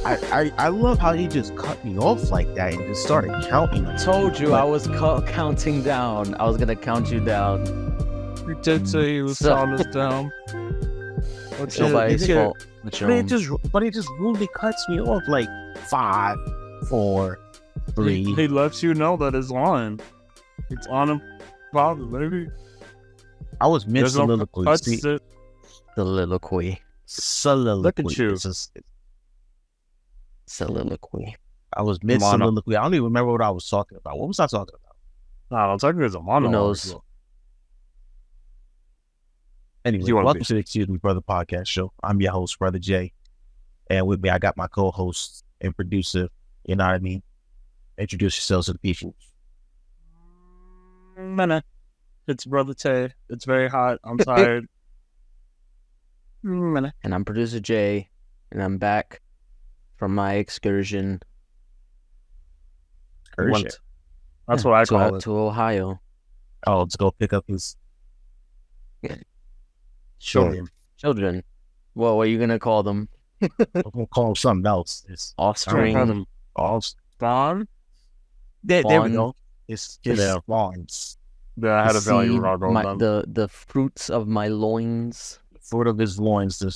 I love how he just cut me off like that and just started counting. I told you I was counting down. I was gonna count you down. You did say he was counting us down. It's nobody's fault. But it just rudely cuts me off like 5, 4, 3. He lets you know that it's on. It's on him. Father, baby. I was mid soliloquy. Soliloquy. Look at you. Soliloquy. I was mid soliloquy. I don't even remember what I was talking about. What was I talking about? Nah, I'm talking about a monologue. Who knows? Anyway, welcome to the Excuse Me Brother podcast show. I'm your host, Brother Jay. And with me, I got my co-host and producer, you know what I mean? Introduce yourselves to the people. It's Brother Tay. It's very hot. I'm tired. And I'm producer Jay, and I'm back from my excursion. That's what I call it. To Ohio. Oh, let's go pick up his children. Well, what are you gonna call them? I'm gonna call them something else. It's offspring. Spawn. There we go. It's fawns. Yeah, I had a feeling you were wrong on the fruits of my loins. The fruit of his loins. The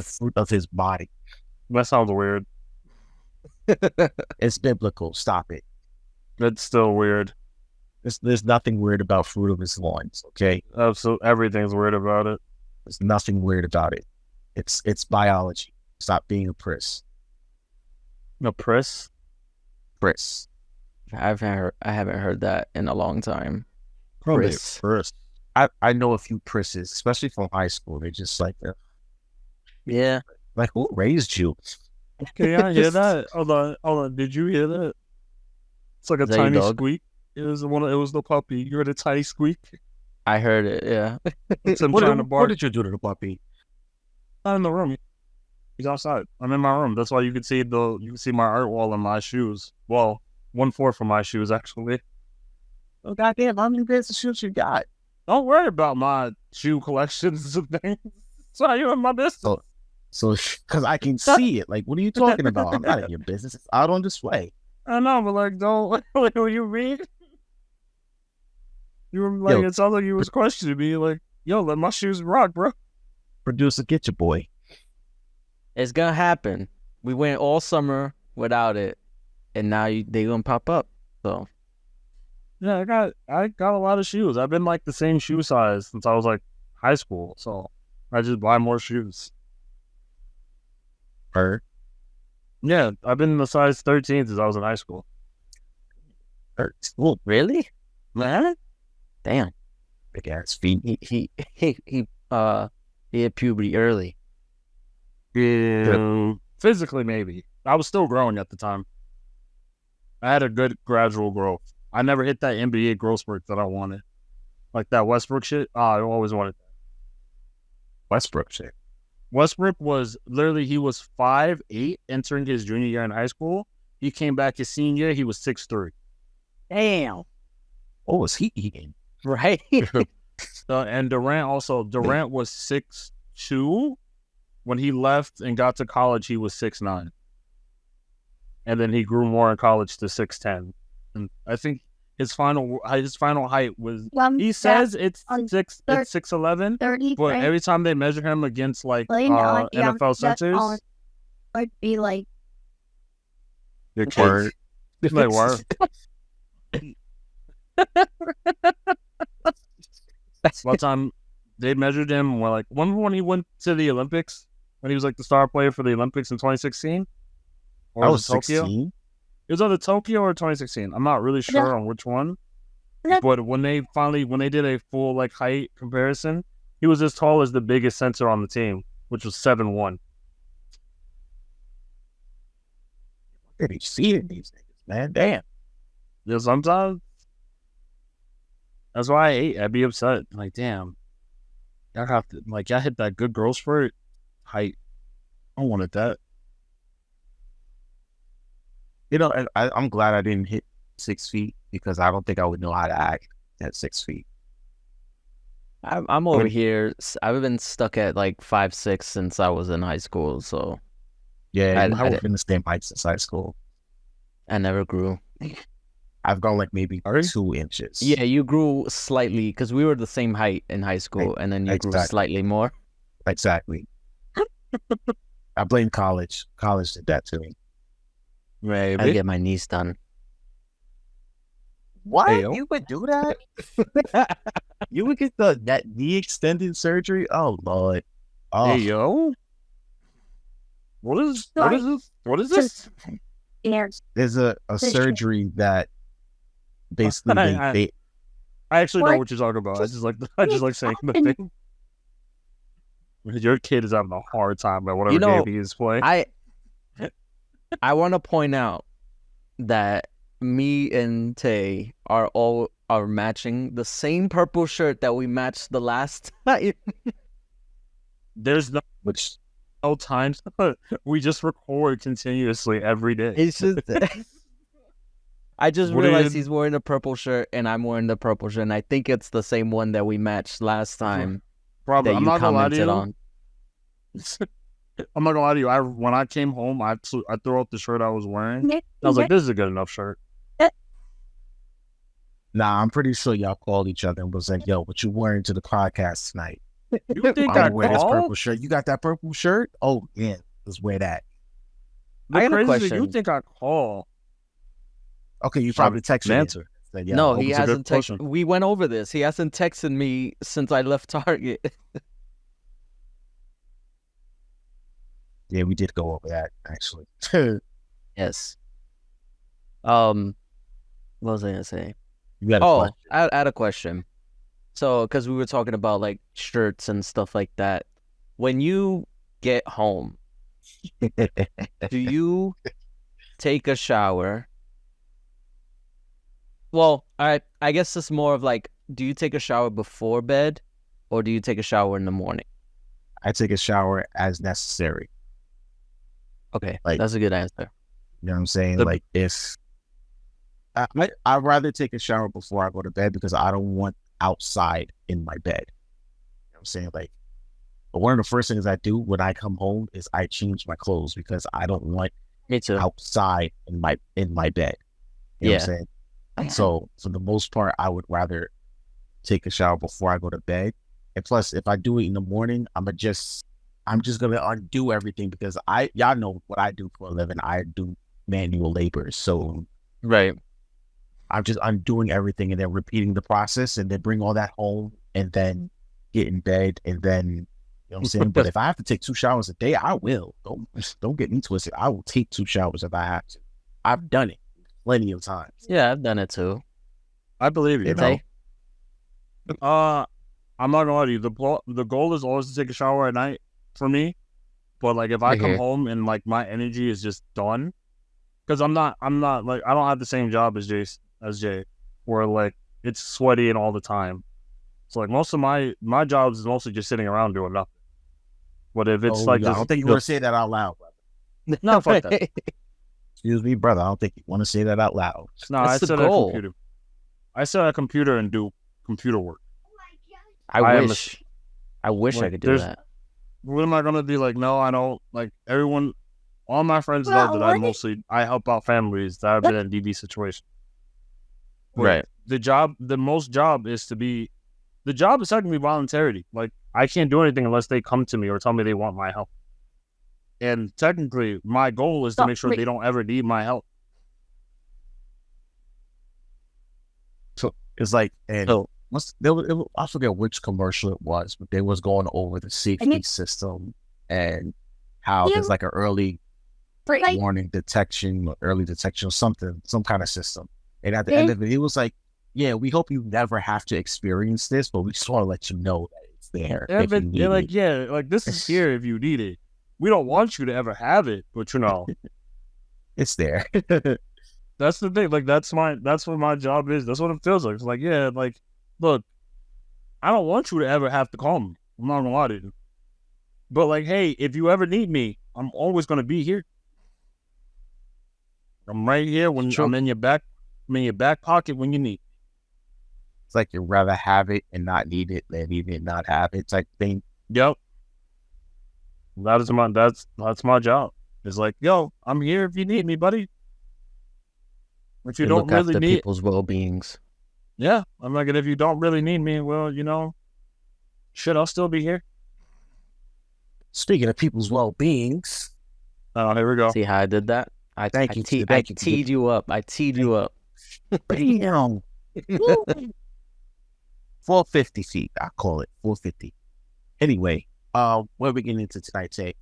fruit of his body. That sounds weird. It's biblical. Stop it. It's still weird. There's nothing weird about fruit of his loins. Okay. Absolutely, everything's weird about it. There's nothing weird about it. It's biology. Stop being a priss. A priss? Priss. I haven't heard that in a long time. Priss. I know a few prisses, especially from high school. They're just like, yeah. Like, who raised you? Can I hear that? Hold on. Did you hear that? It's like a tiny squeak. It was the puppy. You heard a tiny squeak? I heard it, yeah. It's him trying to bark. What did you do to the puppy? Not in the room. He's outside. I'm in my room. That's why you can see my art wall and my shoes. Well, 1/4 of my shoes actually. Oh goddamn! How many pairs of shoes you got? Don't worry about my shoe collections and things. That's why you're in my business. So, because I can see it. Like, what are you talking about? I'm not in your business. It's out on display. I know, but like, don't. When you read, you were like, it sounds like you was questioning me. Like, yo, let my shoes rock, bro. Producer, get your boy. It's gonna happen. We went all summer without it, and now they gonna pop up. So. Yeah, I got a lot of shoes. I've been like the same shoe size since I was like high school, so I just buy more shoes. Yeah, I've been in the size 13 since I was in high school. Well, really? Man? Damn. Big ass feet. He hit puberty early. Yeah. Physically, maybe. I was still growing at the time. I had a good gradual growth. I never hit that NBA growth spurt that I wanted. Like that Westbrook shit. I always wanted that. Westbrook shit. Westbrook was literally, he was 5'8" entering his junior year in high school. He came back his senior year, he was 6'3". Damn. What was he eating? Right. And Durant was 6'2". When he left and got to college, he was 6'9". And then he grew more in college to 6'10". And I think his final height was, he says it's 6'11", but every time they measure him against like NFL centers, I'd be like, your kids, like word. One time they measured him. When he went to the Olympics, when he was like the star player for the Olympics in 2016, or was it Tokyo? 16? It was either Tokyo or 2016. I'm not really sure on which one. But when they did a full like height comparison, he was as tall as the biggest center on the team, which was 7'1". Where did you see it, these niggas, man? Damn. Yeah, sometimes. That's why I'd be upset. Like, damn. Y'all have to, like, y'all hit that good growth spurt height. I wanted that. You know, I'm glad I didn't hit 6 feet because I don't think I would know how to act at 6 feet. I'm over here. I've been stuck at like 5'6" since I was in high school. So Yeah, we've been the same height since high school. I never grew. I've grown like maybe 2 inches. Yeah, you grew slightly because we were the same height in high school, and then you grew slightly more. Exactly. I blame college. College did that to me. Right. I get my knees done. What? Hey, you would do that? You would get that knee extended surgery? Oh Lord. Oh. Hey yo. What is this? What is this? There's a surgery that basically I actually know what you're talking about. I just like saying the thing. Your kid is having a hard time at whatever game he is playing. I want to point out that me and Tay are matching the same purple shirt that we matched the last time. There's no times we just record continuously every day. It's just I just realized he's wearing a purple shirt and I'm wearing the purple shirt, and I think it's the same one that we matched last time. Probably. That you commented on. I'm not gonna lie to you. When I came home, I threw out the shirt I was wearing. I was like, "This is a good enough shirt." Nah, I'm pretty sure y'all called each other and was like, "Yo, what you wearing to the podcast tonight?" You think I wear this purple shirt? You got that purple shirt? Oh yeah, let's wear that. I got a question. You think I call? Okay, you probably texted me. Answer. Yeah, no, he hasn't texted. We went over this. He hasn't texted me since I left Target. Yeah, we did go over that actually. Yes. What was I gonna say? You had a question. I had a question. So, because we were talking about like shirts and stuff like that. When you get home, do you take a shower? Well, I guess it's more of like, do you take a shower before bed, or do you take a shower in the morning? I take a shower as necessary. Okay, that's a good answer. You know what I'm saying? Like, if I'd rather take a shower before I go to bed because I don't want outside in my bed. You know what I'm saying? Like, but one of the first things I do when I come home is I change my clothes because I don't want outside in my bed. You know what I'm saying? So for the most part, I would rather take a shower before I go to bed. And plus, if I do it in the morning, I'm just gonna undo everything because y'all know what I do for a living. I do manual labor, so I'm just undoing everything and then repeating the process and then bring all that home and then get in bed and then, you know what I'm saying? But if I have to take 2 showers a day, I will. Don't get me twisted. I will take 2 showers if I have to. I've done it plenty of times. Yeah, I've done it too. I believe you. Tay? I'm not gonna lie to you. The goal is always to take a shower at night for me. But like if I come home and like my energy is just done, because I'm not like I don't have the same job as Jay, where like it's sweaty and all the time. So like most of my jobs is mostly just sitting around doing nothing. But if it's I don't think you want to say that out loud, brother. No, fuck that. Excuse me, brother. I don't think you want to say that out loud. No, I sit at a computer. I sit at a computer and do computer work. I wish I could do that. What am I gonna be like? No, I don't. Like everyone, all my friends know that I help out families that have been in DB situation. But the most job is technically voluntary. Like I can't do anything unless they come to me or tell me they want my help. And technically, my goal is to make sure they don't ever need my help. So it's like, and I forget which commercial it was, but they was going over the safety system and how there's like an early warning detection or early detection or something, some kind of system. And at the end of it, it was like, yeah, we hope you never have to experience this, but we just want to let you know that it's there. They're like, yeah, like this is here if you need it. We don't want you to ever have it, but you know, it's there. That's the thing. Like that's what my job is. That's what it feels like. It's like, yeah, like, look, I don't want you to ever have to call me. I'm not gonna lie to you. But like, hey, if you ever need me, I'm always gonna be here. I'm right here when I'm in your back pocket when you need. It's like you'd rather have it and not need it than need it and not have it type thing. Yep. That's my job. It's like, yo, I'm here if you need me, buddy. If you They don't look really after need, people's well-beings. yeah, I'm like, and if you don't really need me, well, shit, I'll still be here. Speaking of people's well-beings, Oh, here we go. See how I did that? I Thank you. teed you up. I teed you up. Bam. 450 feet, I call it 450. Anyway, what are we getting into tonight, Tay?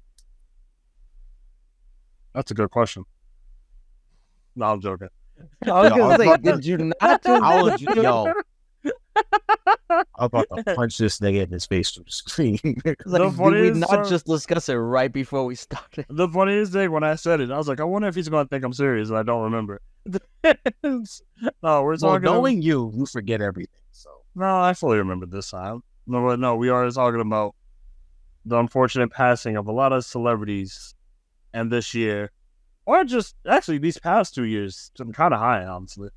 That's a good question. No, I'm joking. I was Yo, gonna I say, was did you not just? I was, yo, I'm about to punch this nigga in his face through the screen. Like, funny did we is, not just discuss it right before we started? The funniest thing when I said it, I was like, I wonder if he's gonna think I'm serious, and I don't remember. No, we're Well, talking. knowing you forget everything. So No, I fully remember this time. No, we are talking about the unfortunate passing of a lot of celebrities, and this year, or just actually these past 2 years, been kind of high, honestly.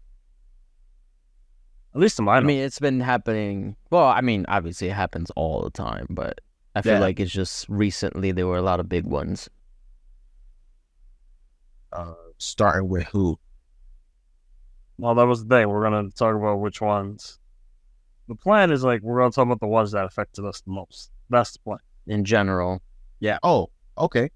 At least to my I knowledge. mean, it's been happening. Well, I mean, obviously it happens all the time, but I feel Yeah. like it's just recently there were a lot of big ones. starting with who? Well, that was the thing. We're gonna talk about which ones. The plan is like we're gonna talk about the ones that affected us the most. That's the plan. In general. Yeah. Oh, okay.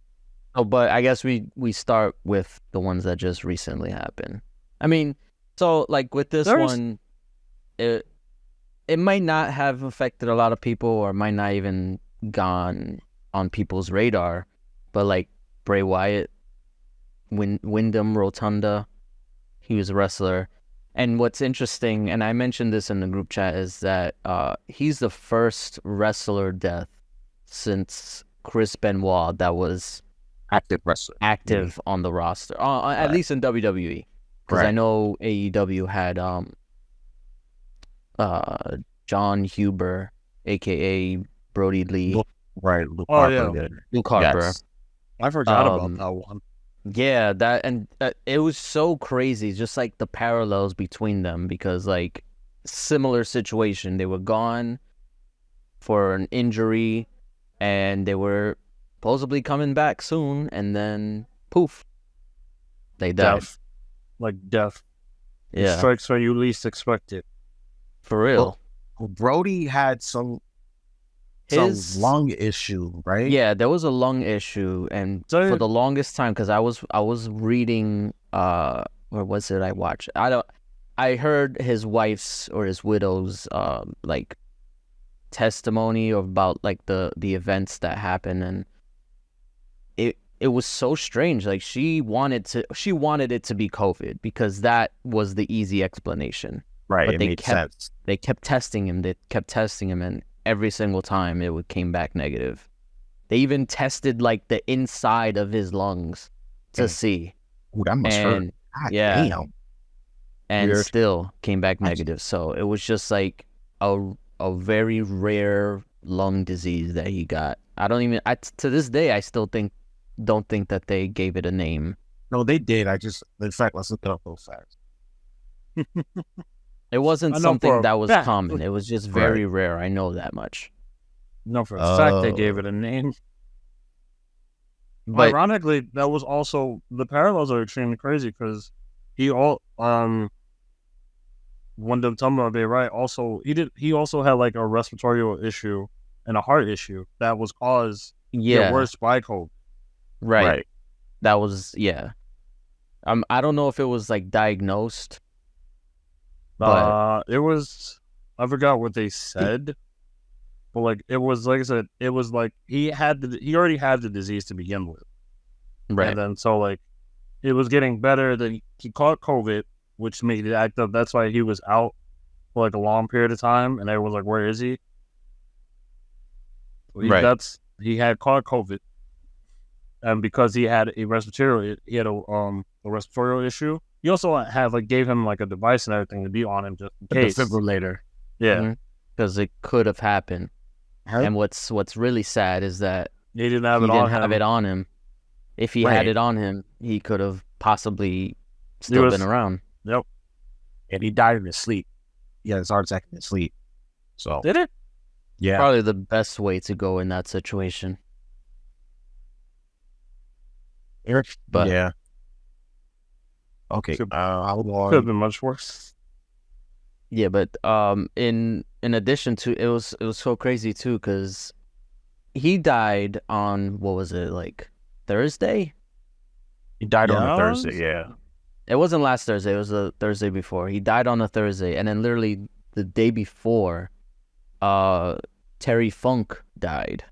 Oh, but I guess we start with the ones that just recently happened. I mean, so like with this one, it might not have affected a lot of people, or might not even gone on people's radar, but like Bray Wyatt, Wyndham Rotunda, he was a wrestler. And what's interesting, and I mentioned this in the group chat, is that he's the first wrestler death since Chris Benoit that was Active wrestler. active on the roster, at least in WWE. Because I know AEW had John Huber, aka Brody Lee, Right. Luke Oh, Harper. yeah. Luke Harper. Yes. I forgot about Um, that one. Yeah, that, and it was so crazy, just like the parallels between them, because like similar situation, they were gone for an injury, and they were supposedly coming back soon, and then poof, they died. Death. Like death. It Yeah, strikes when you least expect it. for real. Well, Brody had some lung issue, right? Yeah, there was a lung issue, and So- for the longest time, because I was reading, where was it I watched? I heard his wife's or his widow's like testimony about like the events that happened, and it was so strange. Like she wanted it to be COVID because that was the easy explanation. Right. But It they made kept- sense. They kept testing him, and every single time came back negative. They even tested like the inside of his lungs to see, Ooh, that must hurt. and God yeah. damn. and Weird. still came back That's- negative. So it was just like a very rare lung disease that he got. To this day I still don't think that they gave it a name. No, they did. In fact, let's look it up real fast. It wasn't I know for something a that was fact. common. It was just very rare. I know that much. No, for a fact they Oh. gave it a name. But Ironically, that was also the parallels are extremely crazy because Wyndham Tumba, they right. Also, he also had like a respiratory issue and a heart issue that was caused yeah, worse by COVID. right. That was I don't know if it was like diagnosed. But It was, I forgot what they said, but like it was like I said, it was like he already had the disease to begin with, right. and then so like it was getting better. Then he caught COVID, which made it act up. That's why he was out for like a long period of time, and everyone was like, "Where is he?" Right. He had caught COVID, and because he had a respiratory issue. He also had gave him like a device and everything to be on him just in The case. defibrillator. Yeah, Because it could have happened. Huh? And what's really sad is that he didn't have he it didn't on have him. it on him. If he Right. had it on him, he could have possibly still was- been around. Yep. And he died in his sleep. He had his heart attack in his sleep. So, Did it? yeah. Probably the best way to go in that situation. But yeah. Okay. Could- How Could have long? been much worse. yeah, but in addition to it was so crazy too because he died on what was it like Thursday? He died on a Yes. Thursday. Yeah. It wasn't last Thursday. It was the Thursday before. He died on a Thursday, and then literally the day before, Terry Funk died.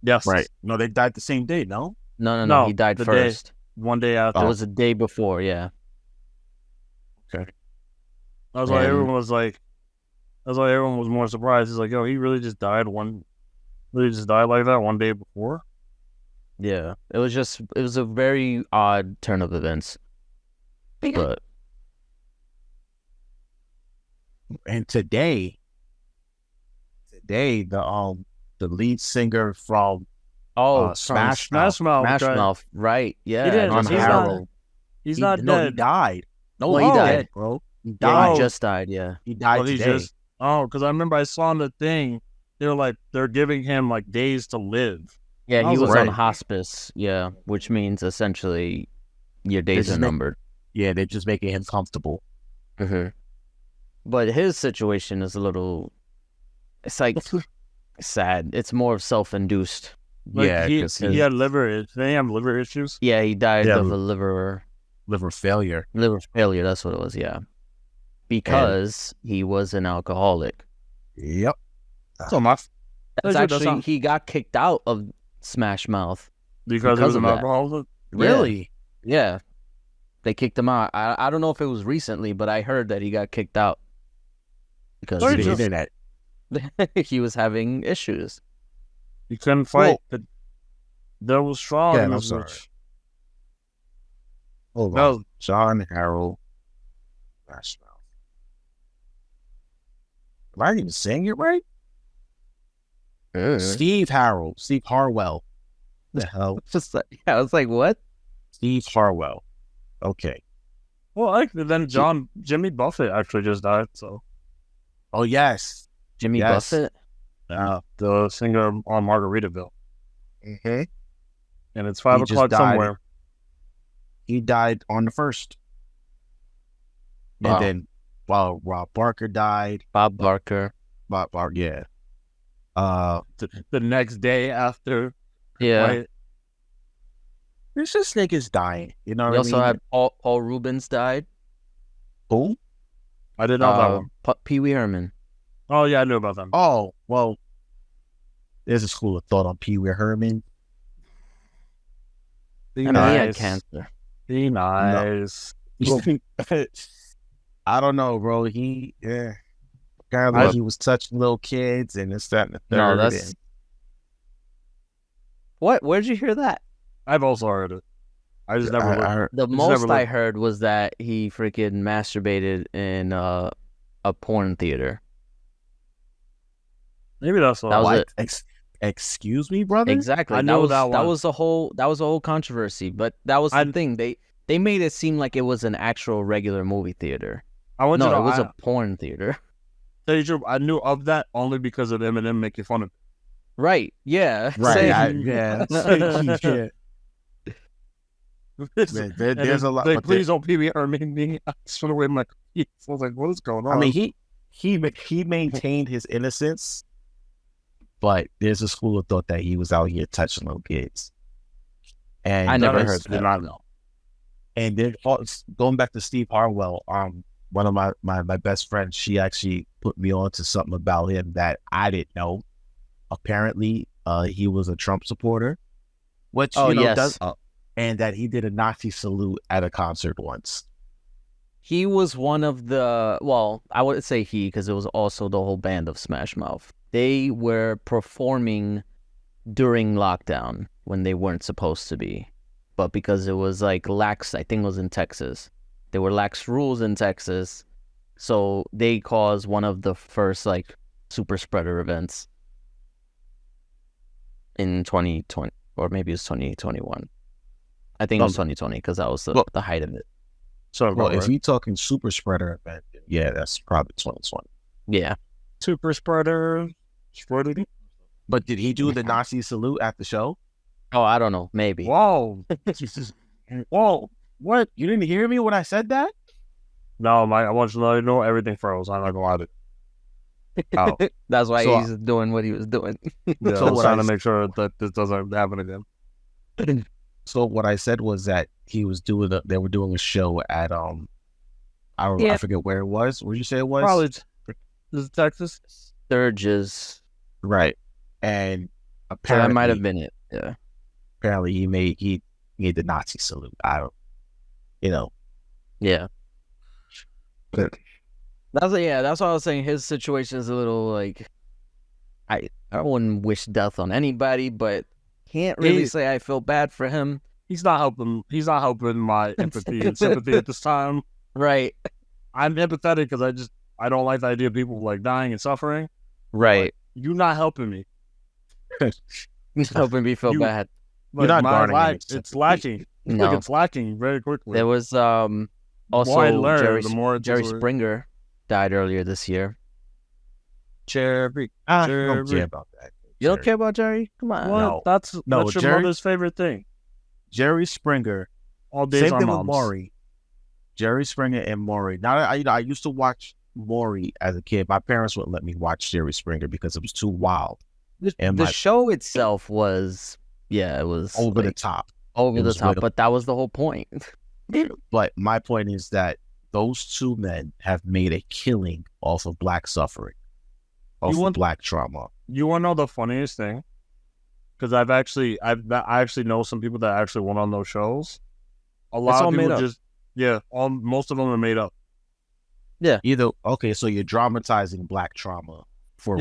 Yes. Right. No, they died the same day. No. No, No, he died the day- first. One day after. It was the day before. Yeah. Okay. That's why And- everyone was like. That's why everyone was more surprised. He's like, "Yo, he really just died like that one day before." Yeah. It was a very odd turn of events. But And today, the lead singer from Smash Mouth, Smash Mouth. Smash guy. Mouth, right? Yeah. He did. Ron He's not- Harrell. He's He- not no, he dead. died. No, Well, he he died. dead, bro. He Yeah, died. he just died. Yeah. He died He today. just. Oh, because I remember I saw on the thing. They were like, they're giving him like days to live. Yeah, I he was was on right. hospice. Yeah, which means essentially your days This are is numbered. Yeah, they're just making him comfortable. But his situation is a little. It's like sad. It's more of self-induced. Like, yeah, he 'cause he had liver. They have liver issues. Yeah, he died Yeah, of a liver failure. failure. That's what it was. Yeah, because he was an alcoholic. Yep. So my That's That's actually he got kicked out of Smash Mouth. because he was of an that. alcoholic. Really? Yeah, they kicked him out. I don't know if it was recently, but I heard that he got kicked out because Or Through the just- internet. he was having issues. He couldn't fight. The devil was strong. Yeah, in I'm his sorry. reach. Hold That on. was- John Harrell. Smash Mouth. Am I even saying it right? Steve Harrell. Steve Harwell. The hell? Just like, yeah, I was like, what? Steve Harwell. Okay. Well, then Jimmy Buffett actually just died. So Oh, yes. Jimmy Yes. Buffett? the singer on Margaritaville, Mm-hmm. and it's 5 He just o'clock died. somewhere. He died on the 1st. Wow. And then, while Rob Barker died, Bob Barker. yeah. The next day after. Yeah. Right? There's just niggas dying. You know We what I also mean? had Paul Rubens died. Who? I didn't know that one. Pee Wee Herman. Oh yeah, I knew about them. Oh, well, there's a school of thought on Pee Wee Herman. Be I mean, he had nice. cancer. Be nice. I don't know, bro. Apparently he was touching little kids and this, that, and the third. No, that's. and- What? Where'd you hear that? I've also heard it. I just never. I heard- The Just most never I looked. heard was that he freaking masturbated in a porn theater. Maybe that's all. That was What? it. Excuse me, brother? Exactly. I that know was that one. was a whole controversy. But that was the thing. They made it seem like it was an actual regular movie theater. I want you No, to it know. was a porn theater. Tell you the truth, I knew of that only because of Eminem making fun of it. Right. Yeah. Right. Same. Yeah. Man, there's a lot. Like, but please don't pee me or make me. I just went away my peace. I was like, what is going on? I mean, he maintained his innocence, but there's a school of thought that he was out here touching little kids. And I never others heard did that. not know. And then going back to Steve Harwell, one of my best friends, she actually put me on to something about him that I didn't know. Apparently, he was a Trump supporter, which Oh, yes. does, and that he did a Nazi salute at a concert once. He was one of the, well, I wouldn't say he because it was also the whole band of Smash Mouth. They were performing during lockdown when they weren't supposed to be. But because it was like lax, I think it was in Texas. There were lax rules in Texas. So they caused one of the first like super spreader events in 2020, or maybe it was 2021. I think it was 2020 because that was the height of it. so, Well, if you're talking super spreader event, yeah, that's probably 2020. Yeah. super spreader, spreader. But did he do the Nazi salute at the show? Oh, I don't know. Maybe. Wow. Whoa, what? You didn't hear me when I said that? No, I want you to know everything froze. I'm not gonna lie to you. Oh. That's why So, he's doing what he was doing. Yeah, So I was what trying I to make sure that this doesn't happen again. So what I said was that he was doing they were doing a show at I forget where it was. Where'd you say it was? Probably this is Texas. Sturgis. Right. And So apparently that might have been it. Yeah. apparently he made the Nazi salute. I don't Yeah. but That's what I was saying. His situation is a little like I wouldn't wish death on anybody, but can't really say I feel bad for him. He's not helping. He's not helping my empathy and sympathy at this time. Right. I'm empathetic because I don't like the idea of people like dying and suffering. Right. You're not helping me. Helping me feel bad. You're not my garnering any it's sympathy. lacking. No. Like, it's lacking very quickly. There was the also more I learn, the more Jerry Springer died earlier this year. Jerry. I don't care about that. You don't care about Jerry? Come on. What? No. That's your Jerry- mother's favorite thing. Jerry Springer. All days Same are thing moms. with Maury. Jerry Springer and Maury. Now I used to watch Maury as a kid. My parents wouldn't let me watch Jerry Springer because it was too wild. And The my- show itself was it was over the like, top. over It the was top, way- but that was the whole point. But my point is that those two men have made a killing off of black suffering, off of black trauma. You want to know the funniest thing? Because I actually know some people that actually went on those shows. A lot all of people made up. just most of them are made up. So you're dramatizing black trauma for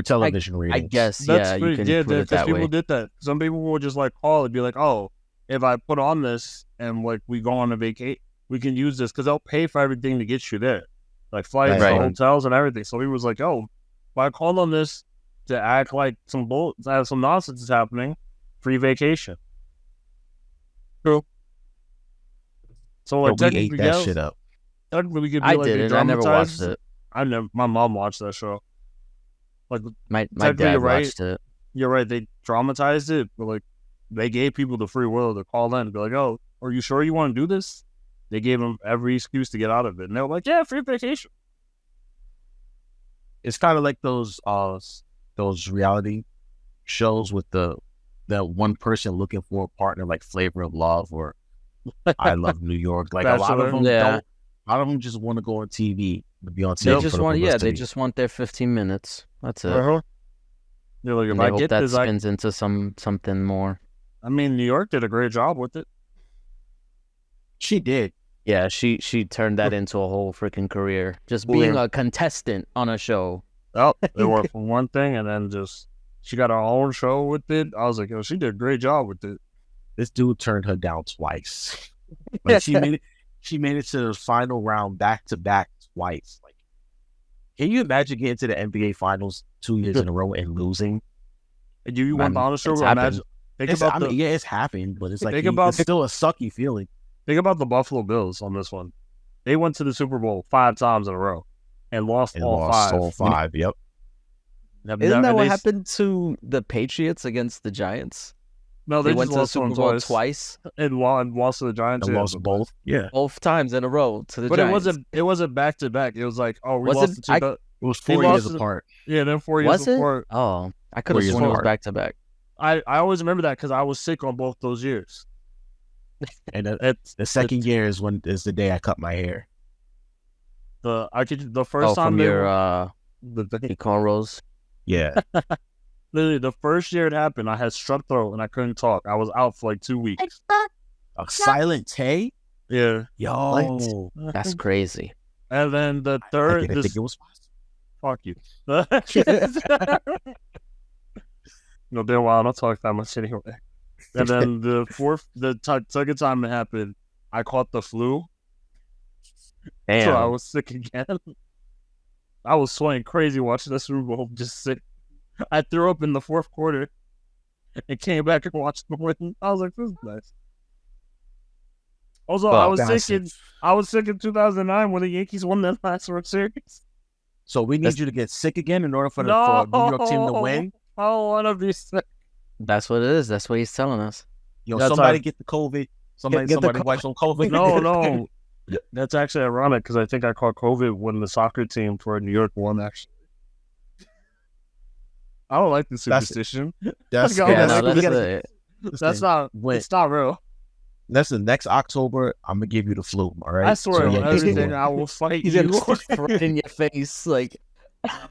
television I ratings. guess That's you pretty, can yeah, put it because that people way. did that. Some people will just like call and be like, "Oh, if I put on this and like we go on a vacate, we can use this because they'll pay for everything to get you there, like flights, Right. hotels, and everything." So he was like, "Oh, if I called on this to act like some nonsense is happening, free vacation." True. So like But we ate technically, that yes, shit up. technically we could be I like they didn't. I never watched dramatized- it. My mom watched that show. Like My technically, dad you're right. watched it. You're right. They dramatized it, but like they gave people the free will to call in and be like, "Oh, are you sure you want to do this?" They gave them every excuse to get out of it, and they were like, "Yeah, free vacation." It's kind of like those reality shows with that one person looking for a partner, like Flavor of Love or I Love New York. Like a lot of them Yeah. A lot of them just want to go on TV to be on TV. They for just the want they publicity. just want their 15 minutes. That's it. Uh-huh. They're like, if And they I hope get that this, spins into something more. I mean, New York did a great job with it. She did. Yeah, she turned that into a whole freaking career. Just being a contestant on a show. Oh, they worked for one thing, and then just she got her own show with it. I was like, "Oh, she did a great job with it." This dude turned her down twice. Like she made it to the final round back to back twice. Like, can you imagine getting to the NBA Finals 2 years in a row and losing? And you went on a show. it's Imagine, happened. It's happened, but it's like Think about- it's still a sucky feeling. think about the Buffalo Bills on this one. They went to the Super Bowl 5 times in a row and lost And all lost 5. all 5. Yep. Isn't that what happened to the Patriots against the Giants? No, They they, went just to the lost Super one Bowl twice, and lost to the Giants. And yeah, lost but- both. Yeah. both times in a row to the But Giants. it wasn't back to back. It was like, oh, we Was lost it- to It was 4 They years lost- apart. yeah, then 4 years Was it? apart. Oh, I could 4 have years sworn it was apart. back to back. I always remember that because I was sick on both those years. And It's the second year is the day I cut my hair. the first Oh, time from they your were, cornrows. Yeah. literally the first year it happened, I had strep throat and I couldn't talk. I was out for like 2 weeks. A silent Tay? Yeah, Yo. That's crazy. and then the I third, didn't think it was possible. fuck you. No, damn well, I don't talk that much anyway. And then the second time it happened, I caught the flu, Damn. so I was sick again. I was sweating crazy watching the Super Bowl, just sick. I threw up in the fourth quarter and came back and watched the win. I was like, this is nice. Also, Well, I was sick in 2009 when the Yankees won that last World Series. So we need That's- you to get sick again in order for No. New York team to win. I don't want to be sick. That's what it is. That's what he's telling us. Yo, That's somebody our- get the COVID. Somebody Get the wipes on COVID. No. That's actually ironic because I think I caught COVID when the soccer team for New York won, actually. I don't like the superstition. That's Yeah, no, That's- that's it's not real. Listen, next October, I'm gonna give you the flu. All right. I swear on Yankees can everything, win. I will fight he's you. gonna stick right in your face like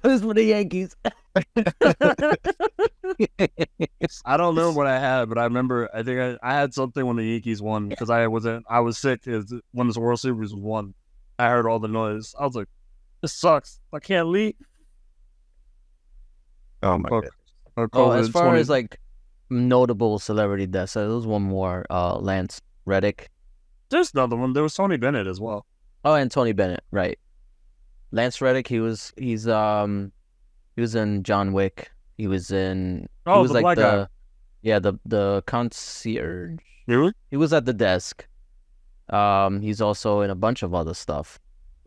this for the Yankees. I don't remember what I had, but I remember I think I had something when the Yankees won because I was sick when the World Series was won. I heard all the noise. I was like, this sucks. I can't leave. Oh my god. Oh, as far as like notable celebrity deaths, there was one more. Lance Reddick. there's another one. There was Tony Bennett as well. Oh, and Tony Bennett, right? Lance Reddick. He's in John Wick. He was in. Oh, he was the like black guy. Yeah, the concierge. Really? He was at the desk. He's also in a bunch of other stuff.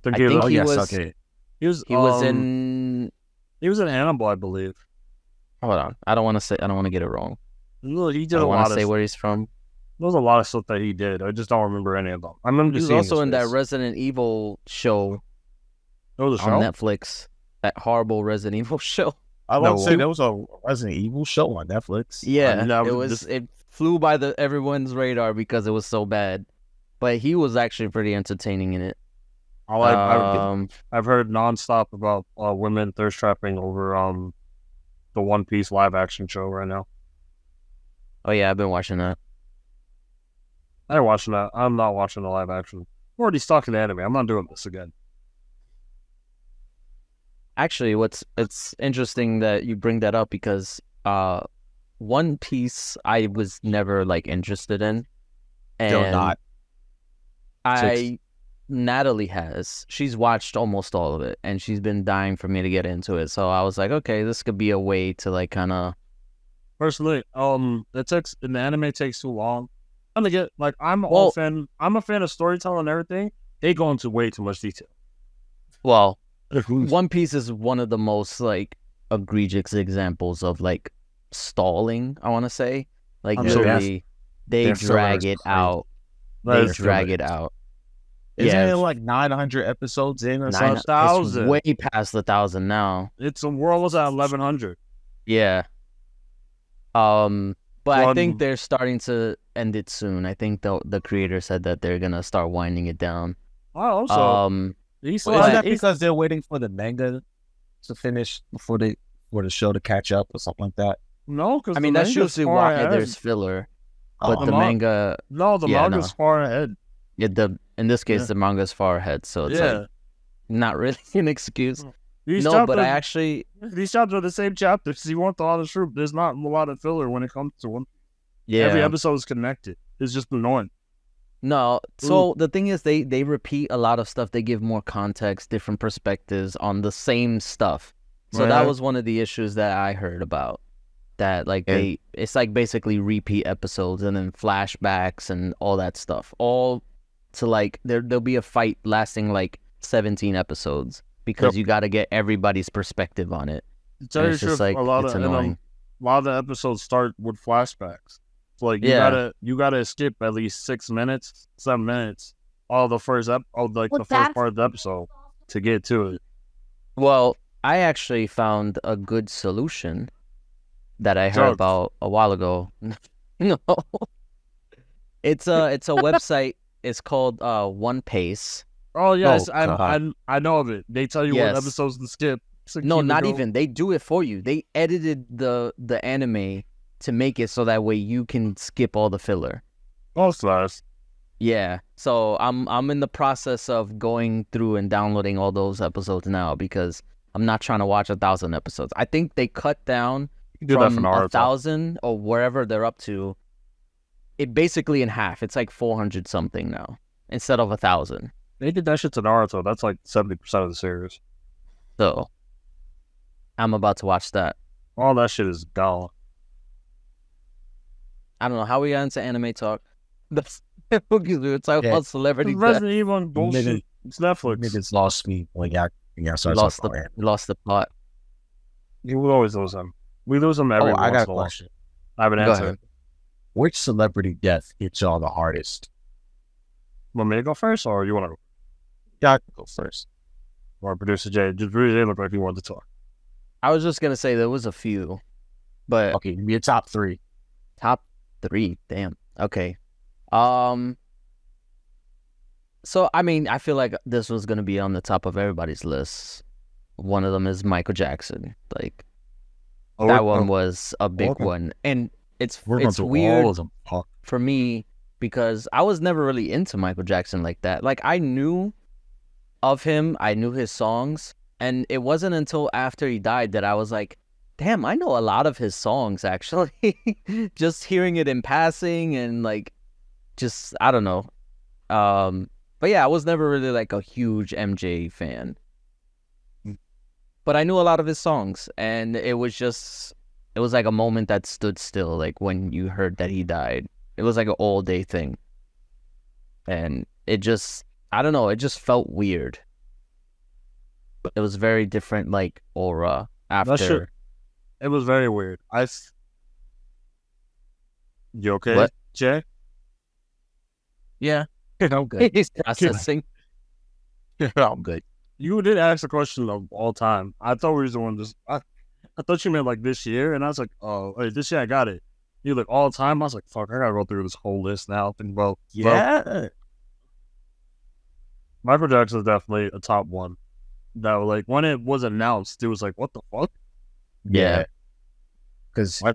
I he think Oh he yes, was. okay. he was in. he was in Hannibal, I believe. Hold on, I don't want to get it wrong. No, he I did a don't want lot to of. say where he's from. There was a lot of stuff that he did. I just don't remember any of them. I remember He just was seeing also his in that face. Resident Evil show There was a on show. Netflix. That horrible Resident Evil show. I want No, to say there was a Resident Evil show on Netflix. Yeah, no, it was. It flew by everyone's radar because it was so bad. But he was actually pretty entertaining in it. I've heard nonstop about women thirst trapping over the One Piece live action show right now. Oh yeah, I've been watching that. I ain't watching that. I'm not watching the live action. I'm already stuck in the anime. I'm not doing this again. Actually, it's interesting that you bring that up because One Piece I was never like interested in. Still And not. Natalie has. She's watched almost all of it, and she's been dying for me to get into it. So I was like, okay, this could be a way to like kind of. Personally, the anime takes too long. I'm a fan of storytelling and everything. They go into way too much detail. Well, One Piece is one of the most like egregious examples of like stalling. I want to say, like I'm literally, they their drag filler it is out. That They is drag filler. it out. Isn't Yeah, it like 900 episodes in or Nine, something? it's 1,000. way past 1,000 now. It's a world was at 1,100. Yeah. But I think One- they're starting to end it soon. I think the creator said that they're gonna start winding it down. Oh, so Isn't that because they're waiting for the manga to finish for the show to catch up or something like that? no, because I mean, that's usually why there's filler. But Oh. the manga, the yeah, manga's far ahead. in this case, Yeah. the manga's far ahead, so it's like not really an excuse. These No, but these chapters are the same chapters. You want the honest truth. There's not a lot of filler when it comes to one. yeah. Every episode is connected. It's just annoying. No, so the thing is, they repeat a lot of stuff. They give more context, different perspectives on the same stuff. So that Right. was one of the issues that I heard about. That like And- it's like basically repeat episodes and then flashbacks and all that stuff. All to like there'll be a fight lasting like 17 episodes because Yep. you got to get everybody's perspective on it. To tell And you it's the just truth, like it's a annoying. lot of the episodes start with flashbacks. It's like Yeah. you gotta skip at least 6 minutes, 7 minutes, all the first the first part of the episode to get to it. Well, I actually found a good solution that I heard Drugs. about a while ago. No, it's a website. It's called One Pace. Oh yes, Oh, I know of it. They tell you Yes. what episodes to skip. to No, keep it not going. even. They do it for you. They edited the anime to make it so that way you can skip all the filler. Oh, it's nice. Yeah. So I'm in the process of going through and downloading all those episodes now because I'm not trying to watch 1,000 episodes. I think they cut down You do that for from Naruto. 1,000 or wherever they're up to. It basically in half. It's like 400 something now instead of 1,000. They did that shit to Naruto. That's like 70% of the series. So I'm about to watch that. All that shit is gone. I don't know how we got into anime talk. That's we were talking Yeah. about celebrity death. Resident Evil and bullshit. Nigga- It's Netflix. Niggas lost me when y'all started Lost talking about lost the plot. You will always lose them. We lose them every Oh, I once got in a a while. question. I have an Go answer. ahead. Which celebrity death hit y'all the hardest? Want me to go first, or you want to go? Y'all can go first. Or producer Jay? Just producer Jay looked like he wanted to talk. I was just gonna say there was a few, but Okay, give me your top 3. top 3. Damn. Okay. So I mean, I feel like this was gonna be on the top of everybody's list. One of them is Michael Jackson. Like that one was a big one, and it's weird all of them. for me because I was never really into Michael Jackson like that. Like I knew of him, I knew his songs, and it wasn't until after he died that I was like, damn, I know a lot of his songs actually. Just hearing it in passing and like just I don't know. But yeah, I was never really like a huge MJ fan. But I knew a lot of his songs, and it was like a moment that stood still, like when you heard that he died. It was like an all day thing. And it just, I don't know, it just felt weird. It was very different, like, aura after. It was very weird. You okay, What? Jay? Yeah, I'm good. He's processing. I'm good. You did ask the question of all time. I thought we were doing this. I thought you meant like this year, and I was like, oh, hey, this year I got it. You like all time. I was like, fuck, I gotta go through this whole list now. Think about Michael Jackson is definitely a top one. That like when it was announced, it was like, what the fuck? Yeah. Because I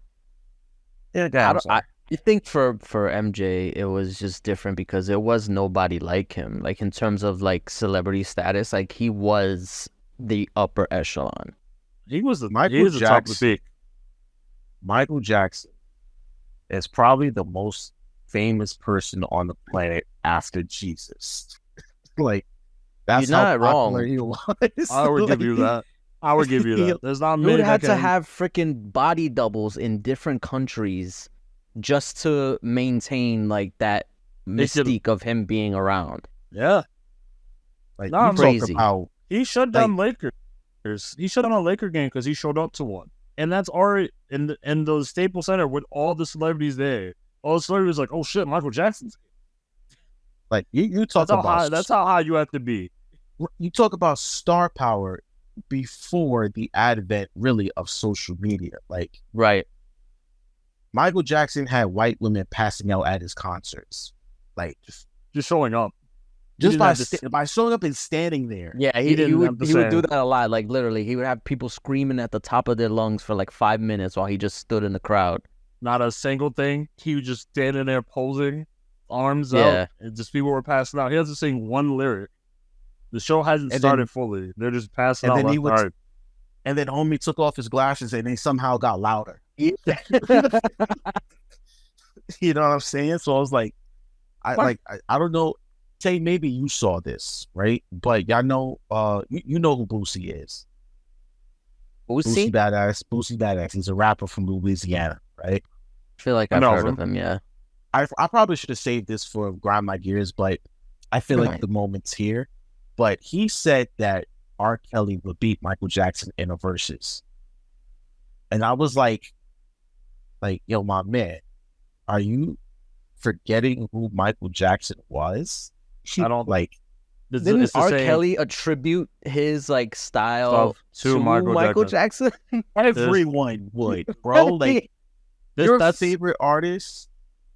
think for MJ, it was just different because there was nobody like him. Like in terms of like celebrity status, like he was the upper echelon. He was the Michael he was the top of the Jackson. peak. Michael Jackson is probably the most famous person on the planet after Jesus. Like that's You're how not popular wrong. he was. I would Like, give you that. I would give you that. There's not You many would that have to can. have freaking body doubles in different countries just to maintain like that mystique of him being around. Yeah, Like Nah, you crazy. talk about he shut down Lakers. He shut down a Laker game because he showed up to one, and that's already in the Staples Center with all the celebrities there. All the celebrities like, oh shit, Michael Jackson's. like you talk about That's how high you have to be. you talk about star power before the advent really of social media. Like Right. Michael Jackson had white women passing out at his concerts. Like Just showing up. just didn't by have showing up and standing there. Yeah, He he didn't would have to he would do say- that a lot. Like literally, he would have people screaming at the top of their lungs for like 5 minutes while he just stood in the crowd. Not a single thing. He was just standing there posing, arms Yeah. out, and just people were passing out. He hasn't sing one lyric. The show hasn't And started then- fully. They're just passing and out then he left would- and right. And then homie took off his glasses and they somehow got louder. You know what I'm saying? So I was like, I don't know. Say maybe you saw this, right? But y'all know, you know who Boosie is. Boosie? Boosie Badass. He's a rapper from Louisiana, right? I feel like I I've know heard him. of him. Yeah. I probably should have saved this for Grind My Gears, but I feel like Right. the moment's here. But he said that R. Kelly would beat Michael Jackson in a versus. And I was like, yo, my man, are you forgetting who Michael Jackson was? I don't- like Didn't It's the R. same Kelly attribute his like style stuff to Michael Jackson? everyone would, bro. Like your That's favorite artist,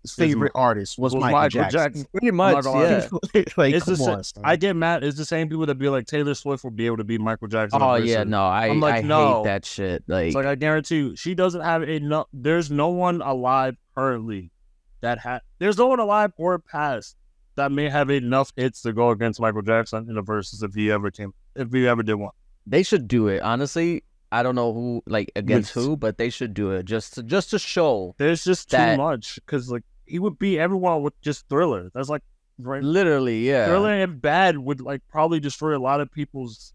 was Michael Jackson. Pretty not much, gonna lie. yeah. Like, it's come the on, same. I get mad. It's the same people that be like Taylor Swift will be able to beat Michael Jackson. Oh in yeah, verses. no, I I'm like, I no. hate that shit. Like, It's like I guarantee you, she doesn't have enough. There's no one alive currently that there's no one alive or past that may have enough hits to go against Michael Jackson in the verses if he ever did one. they should do it. Honestly, I don't know who like against Yes. who, but they should do it just to show. There's just too That- much because like he would beat everyone with just Thriller. That's like right. Literally, yeah. Thriller and Bad would like probably destroy a lot of people's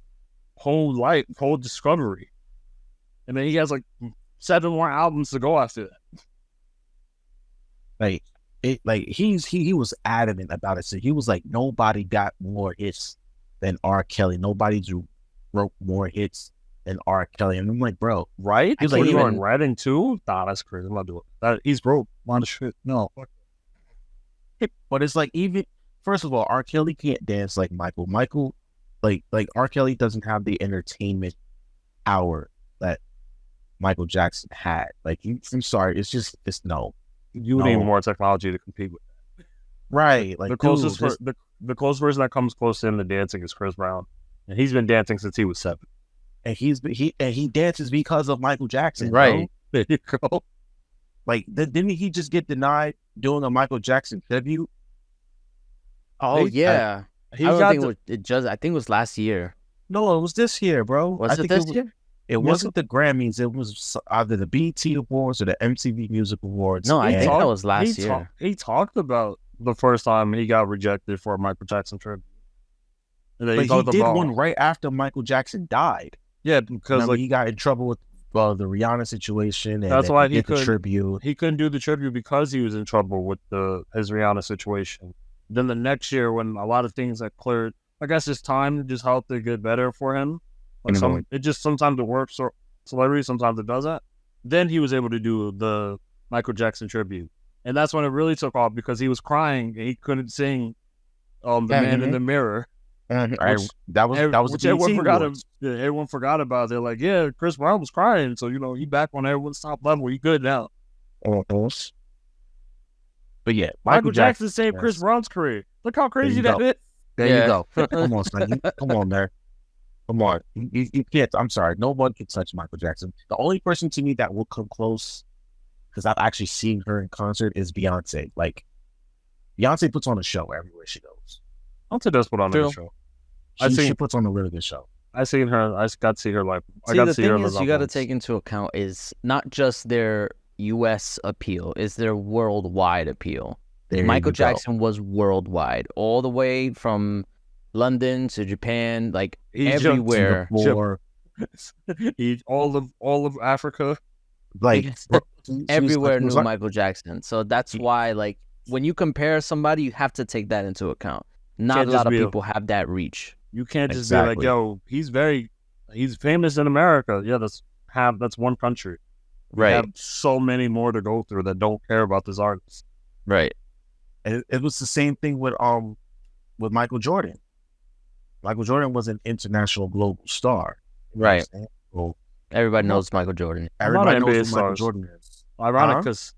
whole life, whole discovery. And then he has like 7 more albums to go after that. He was adamant about it. So he was like, nobody got more hits than R. Kelly. Nobody wrote more hits than R. Kelly. And I'm like, bro, Right? He's He's like, like, even- writing too? Nah, that's crazy. I'm not doing that. He's broke. A lot of shit. No. Fuck. but it's like even first of all, R. Kelly can't dance like Michael. Michael, like R. Kelly doesn't have the entertainment power that Michael Jackson had. Like, I'm sorry, it's no. You need more technology to compete with. Right, like the closest person that comes close to him to dancing is Chris Brown, and he's been dancing since he was 7. And he dances because of Michael Jackson, right? Bro. There you go. Like, didn't he just get denied doing a Michael Jackson tribute? Oh yeah, I don't think I think it was last year. No, it was this year, bro. Was it this year? It wasn't the Grammys. It was either the BET Awards or the MTV Music Awards. No, I think that was last year. He talked about the first time he got rejected for a Michael Jackson tribute. But he did one right after Michael Jackson died. Yeah, because he got in trouble with the Rihanna situation. And that's why he did the tribute. He couldn't do the tribute because he was in trouble with his Rihanna situation. Then the next year, when a lot of things had cleared, I guess his time just helped it get better for him. Like sometimes it works for celebrity, sometimes it doesn't. Then he was able to do the Michael Jackson tribute, and that's when it really took off because he was crying and he couldn't sing "The Man in the Mirror." That was which everyone forgot. Everyone forgot about. They're like, yeah, Chris Brown was crying, so he back on everyone's top level. He good now. But yeah, Michael Jackson saved Chris Brown's career. Look how crazy that is. There you go. Come on, son. Come on, there. Come on. You can't. I'm sorry. No one can touch Michael Jackson. The only person to me that will come close, because I've actually seen her in concert, is Beyonce. Like, Beyonce puts on a show everywhere she goes. Beyonce does put on a show. She puts on a really good show. I seen her. I got to see her live. The thing is, you got to take into account is not just their U.S. appeal, is their worldwide appeal. Michael Jackson was worldwide, all the way from London to Japan, like everywhere. all of Africa, like everywhere knew Michael Jackson. So that's why, like, when you compare somebody, you have to take that into account. Not a lot of people have that reach. You can't just be like, yo, he's famous in America. Yeah, that's one country. Right. We have so many more to go through that don't care about this artist. Right. It was the same thing with Michael Jordan. Michael Jordan was an international global star. Right. Well, everybody knows Michael Jordan. Everybody knows who Michael Jordan is. Ironic because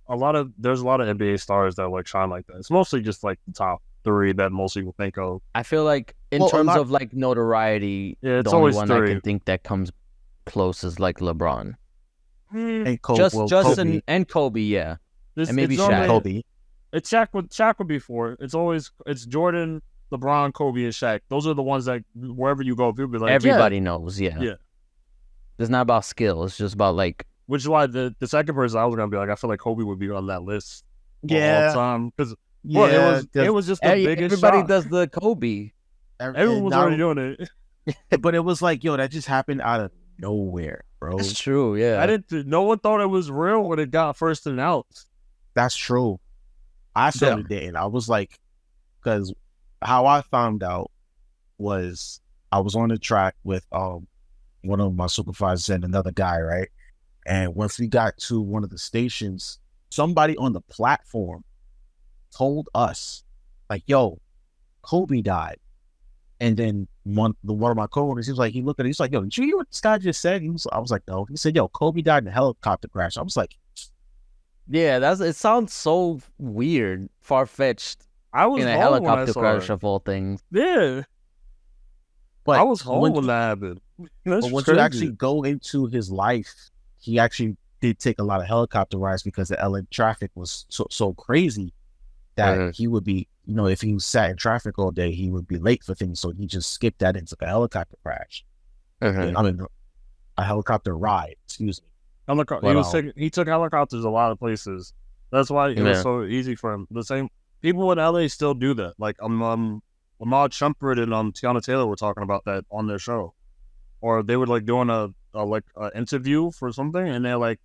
there's a lot of NBA stars that like shine like that. It's mostly just like the top 3 that most people think of. I feel like in terms of like notoriety, it's the only always one 3. I can think that comes close is like LeBron. And Kobe. And Kobe, yeah. And maybe Shaq. Kobe. It's Shaq would be 4. It's Jordan, LeBron, Kobe, and Shaq. Those are the ones that wherever you go, people be like, everybody knows, Yeah. It's not about skill. It's just about like. Which is why the second person I was gonna be like, I feel like Kobe would be on that list. Yeah. All time because it was just the biggest. Everybody shot. Does the Kobe. Everyone was already doing it. But it was like, yo, that just happened out of nowhere, bro. That's true. Yeah. No one thought it was real when it got first announced. That's true. I certainly didn't. I was like, because how I found out was I was on the track with one of my supervisors and another guy, right? And once we got to one of the stations, somebody on the platform told us, like, yo, Kobe died. And then one of my coworkers, he looked at it, he's like, yo, did you hear what this guy just said? I was like, no. He said, yo, Kobe died in a helicopter crash. I was like, yeah, it sounds so weird, far-fetched. I was in a helicopter crash of all things. Yeah. But I was home when that happened. But once you actually go into his life, he actually did take a lot of helicopter rides because the LA traffic was so crazy that he would be, if he sat in traffic all day, he would be late for things. So he just skipped that and took a helicopter crash. A helicopter ride, excuse me. He took helicopters a lot of places. That's why it was so easy for him. The same people in LA still do that. Like Ahmad Shumpert and Tiana Taylor were talking about that on their show, or they were like doing a interview for something, and they're like,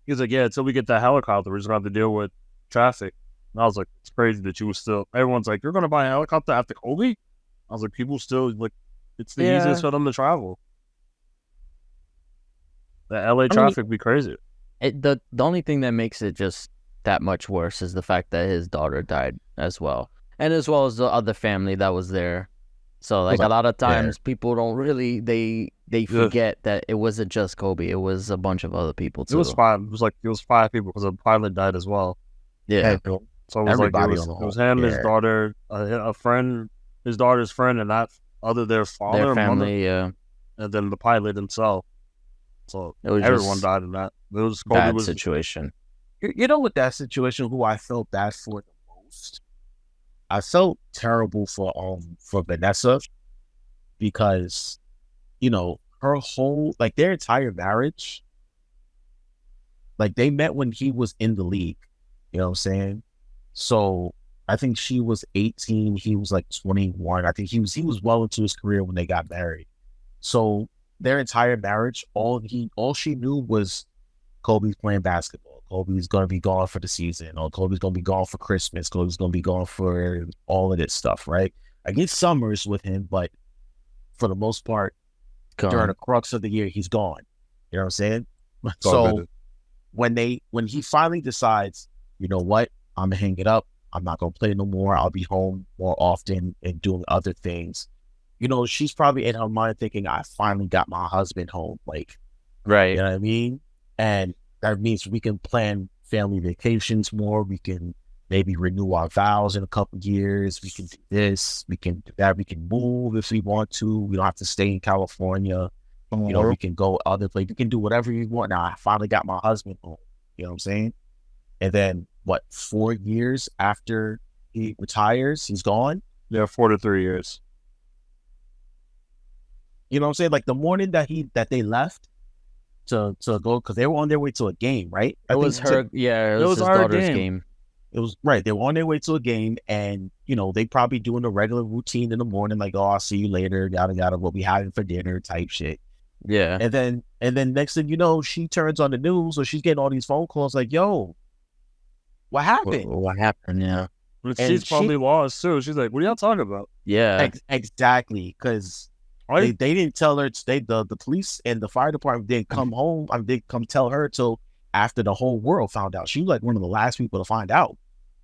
he's like, yeah, until we get that helicopter, we're just gonna have to deal with traffic. And I was like, it's crazy that you were still. Everyone's like, you're gonna buy a helicopter after Kobe? I was like, people still like, it's the easiest for them to travel. The LA traffic be crazy. The only thing that makes it just that much worse is the fact that his daughter died as well. and as well as the other family that was there. So like a lot of times people don't really they forget that it wasn't just Kobe. It was a bunch of other people too. It was 5. It was 5 people because a pilot died as well. Yeah. So it was Everybody like on the it was whole. him, his daughter, a friend, his daughter's friend, and that their father, Their family, mother, and then the pilot himself. So it was everyone died in that. It was bad situation. You know, with that situation, who I felt bad for the most, I felt terrible for Vanessa, because, you know, her whole, like, their entire marriage, like, they met when he was in the league. You know what I'm saying? So I think she was 18, he was like 21. I think he was well into his career when they got married. So their entire marriage, all she knew was Kobe's playing basketball. Kobe's gonna be gone for the season, or Kobe's gonna be gone for Christmas. Kobe's gonna be gone for all of this stuff, right? I get summers with him, but for the most part, during the crux of the year, he's gone. You know what I'm saying? So when he finally decides, you know what, I'm gonna hang it up. I'm not gonna play no more. I'll be home more often and doing other things. You know, she's probably in her mind thinking, I finally got my husband home. Like, right. You know what I mean? And that means we can plan family vacations more. We can maybe renew our vows in a couple years. We can do this. We can do that. We can move if we want to. We don't have to stay in California. You know, we can go other places. We can do whatever we want. Now, I finally got my husband home. You know what I'm saying? And then, 4 years after he retires, he's gone? Yeah, 4 to 3 years. You know what I'm saying? Like, the morning that they left to go, because they were on their way to a game, right? It was his daughter's game. It was, right. They were on their way to a game, and, you know, they probably doing the regular routine in the morning, like, oh, I'll see you later, yada, yada, what we having for dinner type shit. Yeah. And then next thing you know, she turns on the news, or she's getting all these phone calls like, yo, what happened? What happened? Yeah. But she's probably lost too. She's like, what are y'all talking about? Yeah. Exactly. Because they didn't tell her, the police and the fire department didn't come home. I mean, they come tell her till after the whole world found out. She was like one of the last people to find out.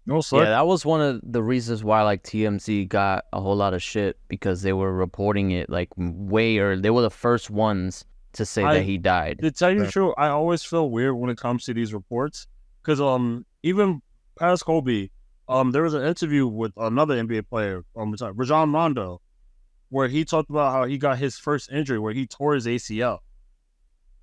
No, yeah, that was one of the reasons why like TMZ got a whole lot of shit, because they were reporting it like way early. They were the first ones to say that he died. To tell you the truth, I always feel weird when it comes to these reports, because even past Kobe, there was an interview with another NBA player, Rajon Rondo, where he talked about how he got his first injury where he tore his ACL.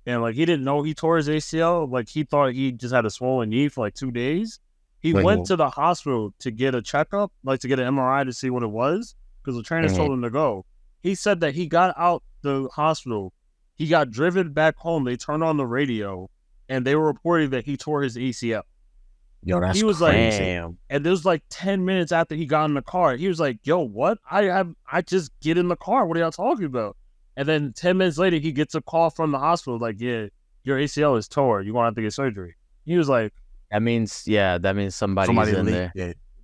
And like he didn't know he tore his ACL. Like he thought he just had a swollen knee for like 2 days. He went to the hospital to get a checkup, like to get an MRI to see what it was, because the trainers told him to go. He said that he got out the hospital, he got driven back home. They turned on the radio, and they were reporting that he tore his ACL. Yo, that's he was crazy. Like, and it was like 10 minutes after he got in the car. He was like, "Yo, what? I just get in the car. What are y'all talking about?" And then 10 minutes later, he gets a call from the hospital, like, "Yeah, your ACL is torn. You're gonna have to get surgery." He was like, That means somebody's in there.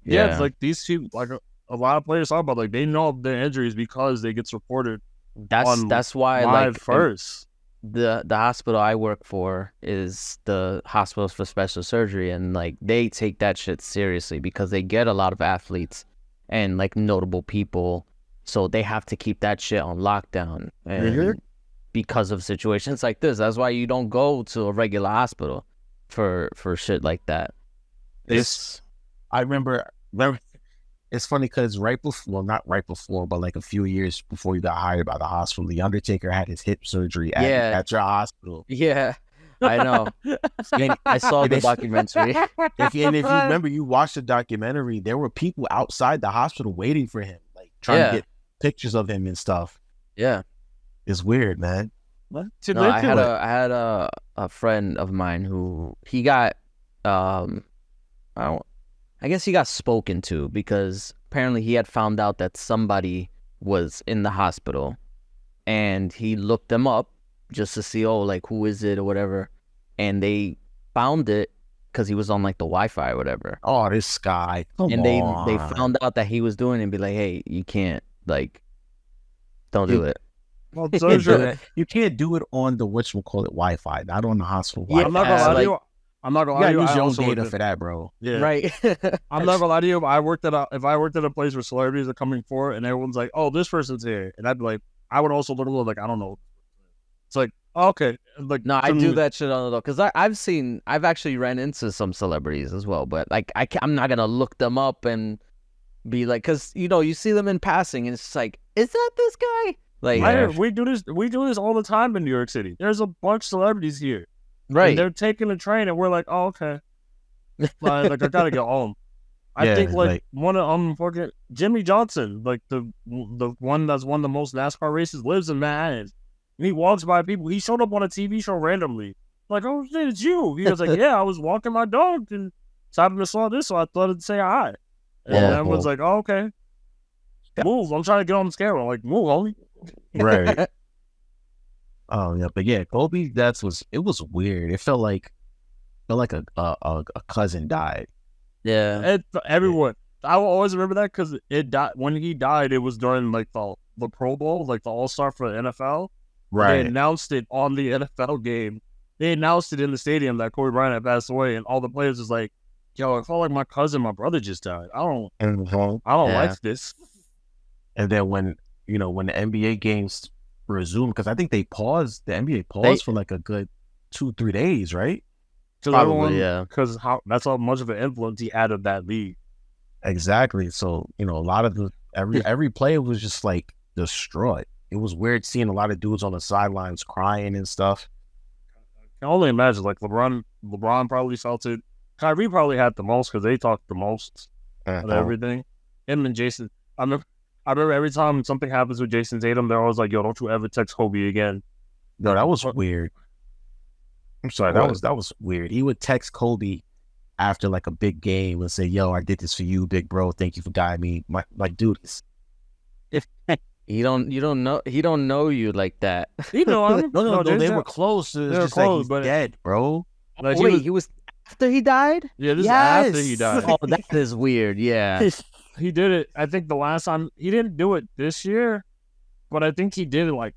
Yeah, it's like these people, like a lot of players talk about, like they know their injuries because they get reported. That's why like first. The hospital I work for is the hospitals for special surgery, and like they take that shit seriously because they get a lot of athletes and like notable people, so they have to keep that shit on lockdown. And because of situations like this, that's why you don't go to a regular hospital for shit like that. I remember it's funny because not right before, but like a few years before you got hired by the hospital, the Undertaker had his hip surgery at your hospital. Yeah, I know. I saw the documentary. If you remember, you watched the documentary, there were people outside the hospital waiting for him, like trying to get pictures of him and stuff. Yeah, it's weird, man. No, I had a friend of mine who he got I guess he got spoken to because apparently he had found out that somebody was in the hospital, and he looked them up just to see, like, who is it or whatever, and they found it because he was on like the Wi-Fi or whatever. Oh, this guy! They found out that he was doing it and be like, hey, you can't, like, don't do it. Well, you can't do it on the whatchamacallit Wi-Fi, not on the hospital Wi-Fi. I'm not gonna lie to you. I'm not gonna You lie gotta to you. use I your own also data would- for that, bro. Yeah. Right. I'm not gonna lie to you. If I worked at a place where celebrities are coming for, and everyone's like, "Oh, this person's here," and I'd be like, I would also look a little like, I don't know. It's like, oh, okay, like No, I to do me- that shit on the low because I've actually ran into some celebrities as well, but like I'm not gonna look them up and be like, because you see them in passing and it's just like, is that this guy? Like, Yeah. We do this all the time in New York City. There's a bunch of celebrities here, right? and they're taking a train, and we're like, oh, okay, like I gotta get home. I Yeah, think like- one of fucking Jimmy Johnson, like the one that's won the most NASCAR races, lives in Manhattan. And he walks by people. He showed up on a TV show randomly. Like, oh shit, it's you. He was like, yeah, I was walking my dog and happened to saw this, so I thought I'd say hi. And Yeah. everyone's like, oh, okay. Move. I'm trying to get on the scale. I'm like, move, homie. Right. Oh yeah, but yeah, Kobe's death was weird. It felt like a cousin died. Yeah. Everyone. I will always remember that because it died when he died. It was during like the Pro Bowl, like the All Star for the NFL. They announced it on the NFL game. They announced it in the stadium that Kobe Bryant had passed away, and all the players was like, "Yo, I felt like my brother just died. I don't Yeah. like this." And then when the NBA games resumed, because I think the NBA paused for like a good 2-3 days, right? Probably, yeah. Because that's how much of an influence he had of that league. Exactly. So a lot of every player was just like distraught. It was weird seeing a lot of dudes on the sidelines crying and stuff. I can only imagine, like LeBron probably felt it. Kyrie probably had the most because they talked the most of everything. Him and Jason. I remember every time something happens with Jason Tatum, they're always like, "Yo, don't you ever text Kobe again." No, that was weird. I'm sorry, that was weird. He would text Kobe after like a big game and say, "Yo, I did this for you, big bro. Thank you for guiding me." My dude, He don't know you like that. You know, no, they Jason- were close. It was They were just close, like he's but- dead, bro. like, Wait, he was after he died? yeah, this is after he died. Oh, that is weird. Yeah. He did it. I think the last time he didn't do it this year, but I think he did it like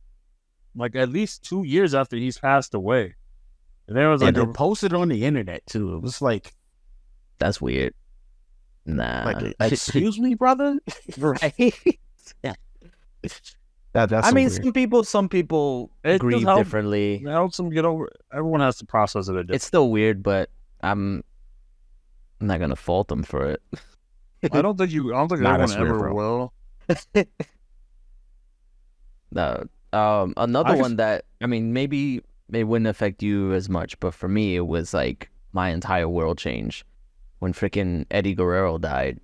at least 2 years after he's passed away. And there was And like they posted it on the internet too. It was like, That's weird. Nah. like, excuse me, brother. right? That's. I so mean, weird. some people It does grieve help. differently. it helps him get over. Everyone has to process it. It's still weird, but I'm not gonna fault them for it. I don't think Nah, anyone that's weird, ever bro. will. No. Another one that maybe it wouldn't affect you as much, but for me, it was like my entire world changed when freaking Eddie Guerrero died.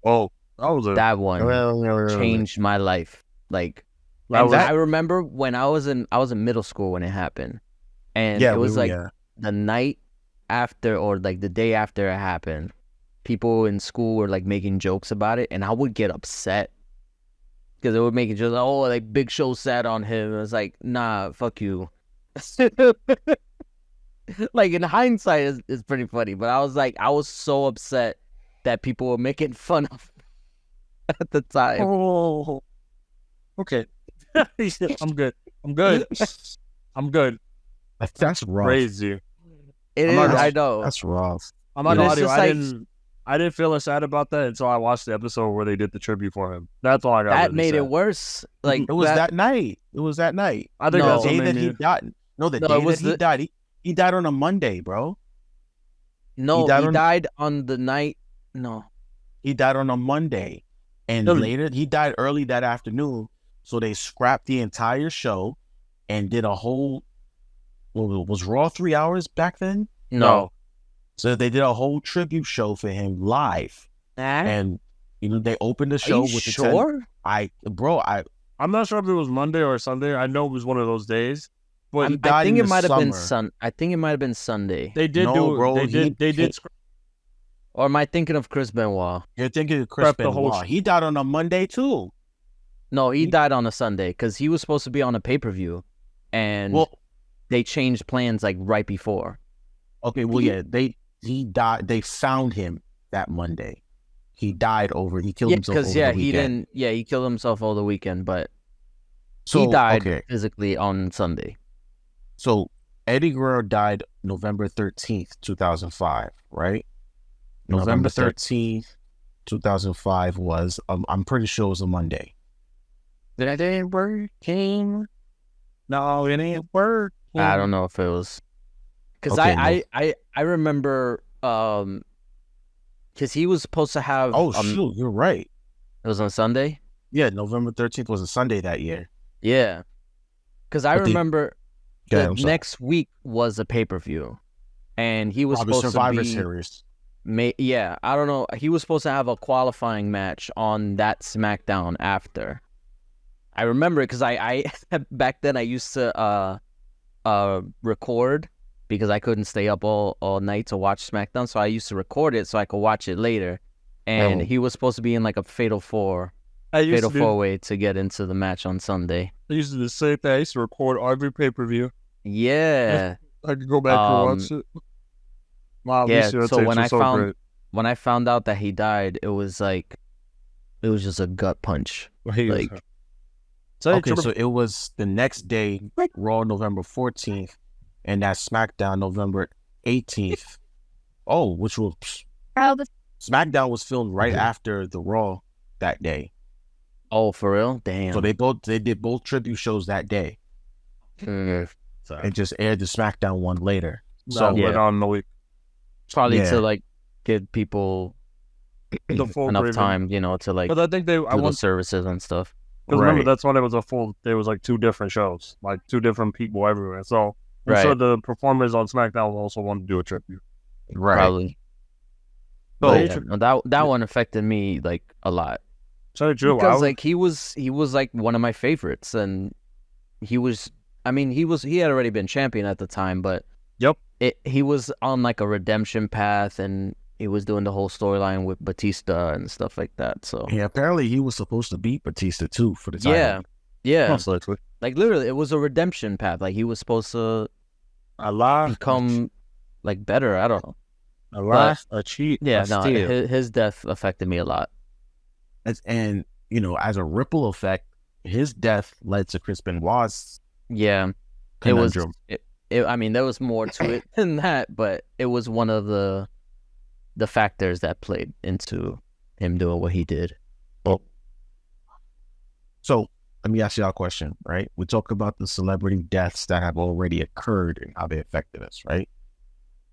Oh, that was a That one changed my life. Like, I remember when I was in middle school when it happened, and it was the night after or like the day after it happened. People in school were like making jokes about it, and I would get upset because they would make it just like Big Show sat on him. It was like, nah, fuck you. Like in hindsight, it's pretty funny, but I was so upset that people were making fun of at the time. Oh, okay. I'm good. I'm good. I'm good. That's rough. Crazy. It I'm is, not gonna- I know. That's rough. I'm not But gonna lie it's to you. just like- I didn't feel as sad about that until I watched the episode where they did the tribute for him. That's all I got. That really made sad. it worse. Like It was that night. It was that night. I think No. that's The what day made that he me. died. No, the No, day it was that he the- died. He died on a Monday, bro. No, He died he on- died on the night. No. He died on a Monday, and No. later he died early that afternoon. So they scrapped the entire show and did a whole. Well, was Raw 3 hours back then? No. So they did a whole tribute show for him live, and they opened the show Are you with the sure? I'm not sure if it was Monday or Sunday. I know it was one of those days. But He I died think in it the might have been summer. I think it might have been Sunday. they did No, do. bro, They did. They did. Or am I thinking of Chris Benoit? You're thinking of Chris Prep the whole Benoit. He died on a Monday too. No, he died on a Sunday because he was supposed to be on a pay-per-view, and Well, they changed plans like right before. okay, well, yeah, he died. They found him that Monday. He died he killed Yeah, himself because over the he weekend. didn't. Yeah, he killed himself all the weekend, but So he died okay, physically on Sunday. so Eddie Guerrero died November 13th, 2005, right? November 13th, 2005 was, I'm pretty sure it was a Monday. That ain't working. No, it ain't work. I don't know if it was because Okay, I remember because he was supposed to have Oh, shoot, you're right. it was on Sunday. Yeah, November 13th was a Sunday that year. Yeah, because I But they- remember Go the ahead, I'm sorry. next week was a pay-per-view, and he was Probably supposed Survivor to be Series. yeah, I don't know. He was supposed to have a qualifying match on that SmackDown after. I remember because I back then I used to record because I couldn't stay up all night to watch SmackDown, so I used to record it so I could watch it later. And Oh. he was supposed to be in like a fatal four-way to get into the match on Sunday. I used to do the same thing. I used to record every pay-per-view. Yeah. I could go back and watch it. Wow, Yeah, these so tapes when are I so found great. when I found out that he died, it was just a gut punch. Like Okay, so it was the next day, Raw November 14th, and that SmackDown November 18th. Oh, which was SmackDown was filmed right after the Raw that day. Oh, for real? Damn. So they did both tribute shows that day and just aired the SmackDown one later. So yeah. later on in the week, Probably Yeah. to like give people the full enough Raven. time, to like But I think I do the want services and stuff. because remember Right. that's when it was a full. There was like two different shows, like two different people everywhere. So I'm Right. sure the performers on SmackDown also wanted to do a tribute. Right. Probably. So But yeah, no, that one affected me like a lot. tell you the truth, Because like he was like one of my favorites, and he had already been champion at the time, but Yep. he was on like a redemption path, and he was doing the whole storyline with Batista and stuff like that. So Yeah, apparently he was supposed to beat Batista too for the title. yeah, most likely. like literally, it was a redemption path. Like he was supposed to A lie, become like better. I don't know. a lie, a cheat. Yeah, a no, steal. his death affected me a lot. And as a ripple effect, his death led to Chris Benoit's Yeah, conundrum. I mean, there was more to it than that, but it was one of the factors that played into him doing what he did. So let me ask y'all a question, right? We talk about the celebrity deaths that have already occurred and how they affected us, right?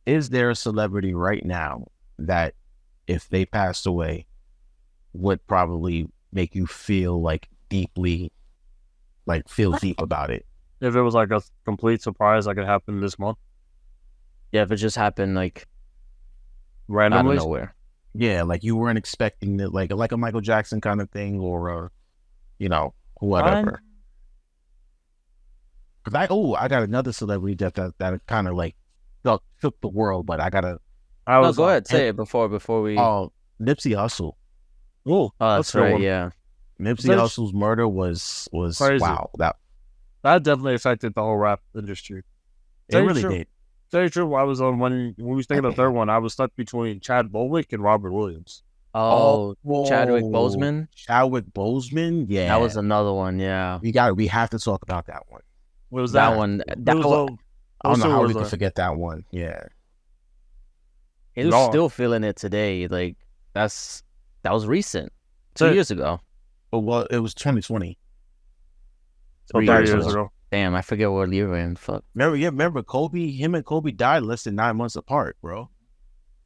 Is there a celebrity right now that, if they passed away, would probably make you feel like deeply, like feel deep about it? If it was like a complete surprise, that could happen this month Yeah, if it just happened like out of randomly. nowhere. Yeah, like you weren't expecting it, like a Michael Jackson kind of thing, or whatever. Because I got another celebrity death that kind of like shook the world, but I gotta. I No, was go ahead, say it before we. Oh, Nipsey Hussle. Oh, That's a good right. one. Yeah, Nipsey That's- Hussle's murder was Crazy. wow. That definitely affected the whole rap industry. It Tell you really true. did. Tell you the truth, I was on when we was thinking of the third one. I was stuck between Chad Bowick and Robert Williams. Oh, Chadwick whoa. Boseman. Chadwick Boseman, yeah. That was another one. Yeah, We have to talk about that one. What was that that? one. It That was one. I don't know how we was could a- forget that one. Yeah. He was No. still feeling it today. Like that was recent. So- 2 years ago. But well, it was 2020. So 3 3 years years ago. ago. Damn, I forget what year we're in. Fuck. Remember Kobe? Him and Kobe died less than 9 months apart, bro.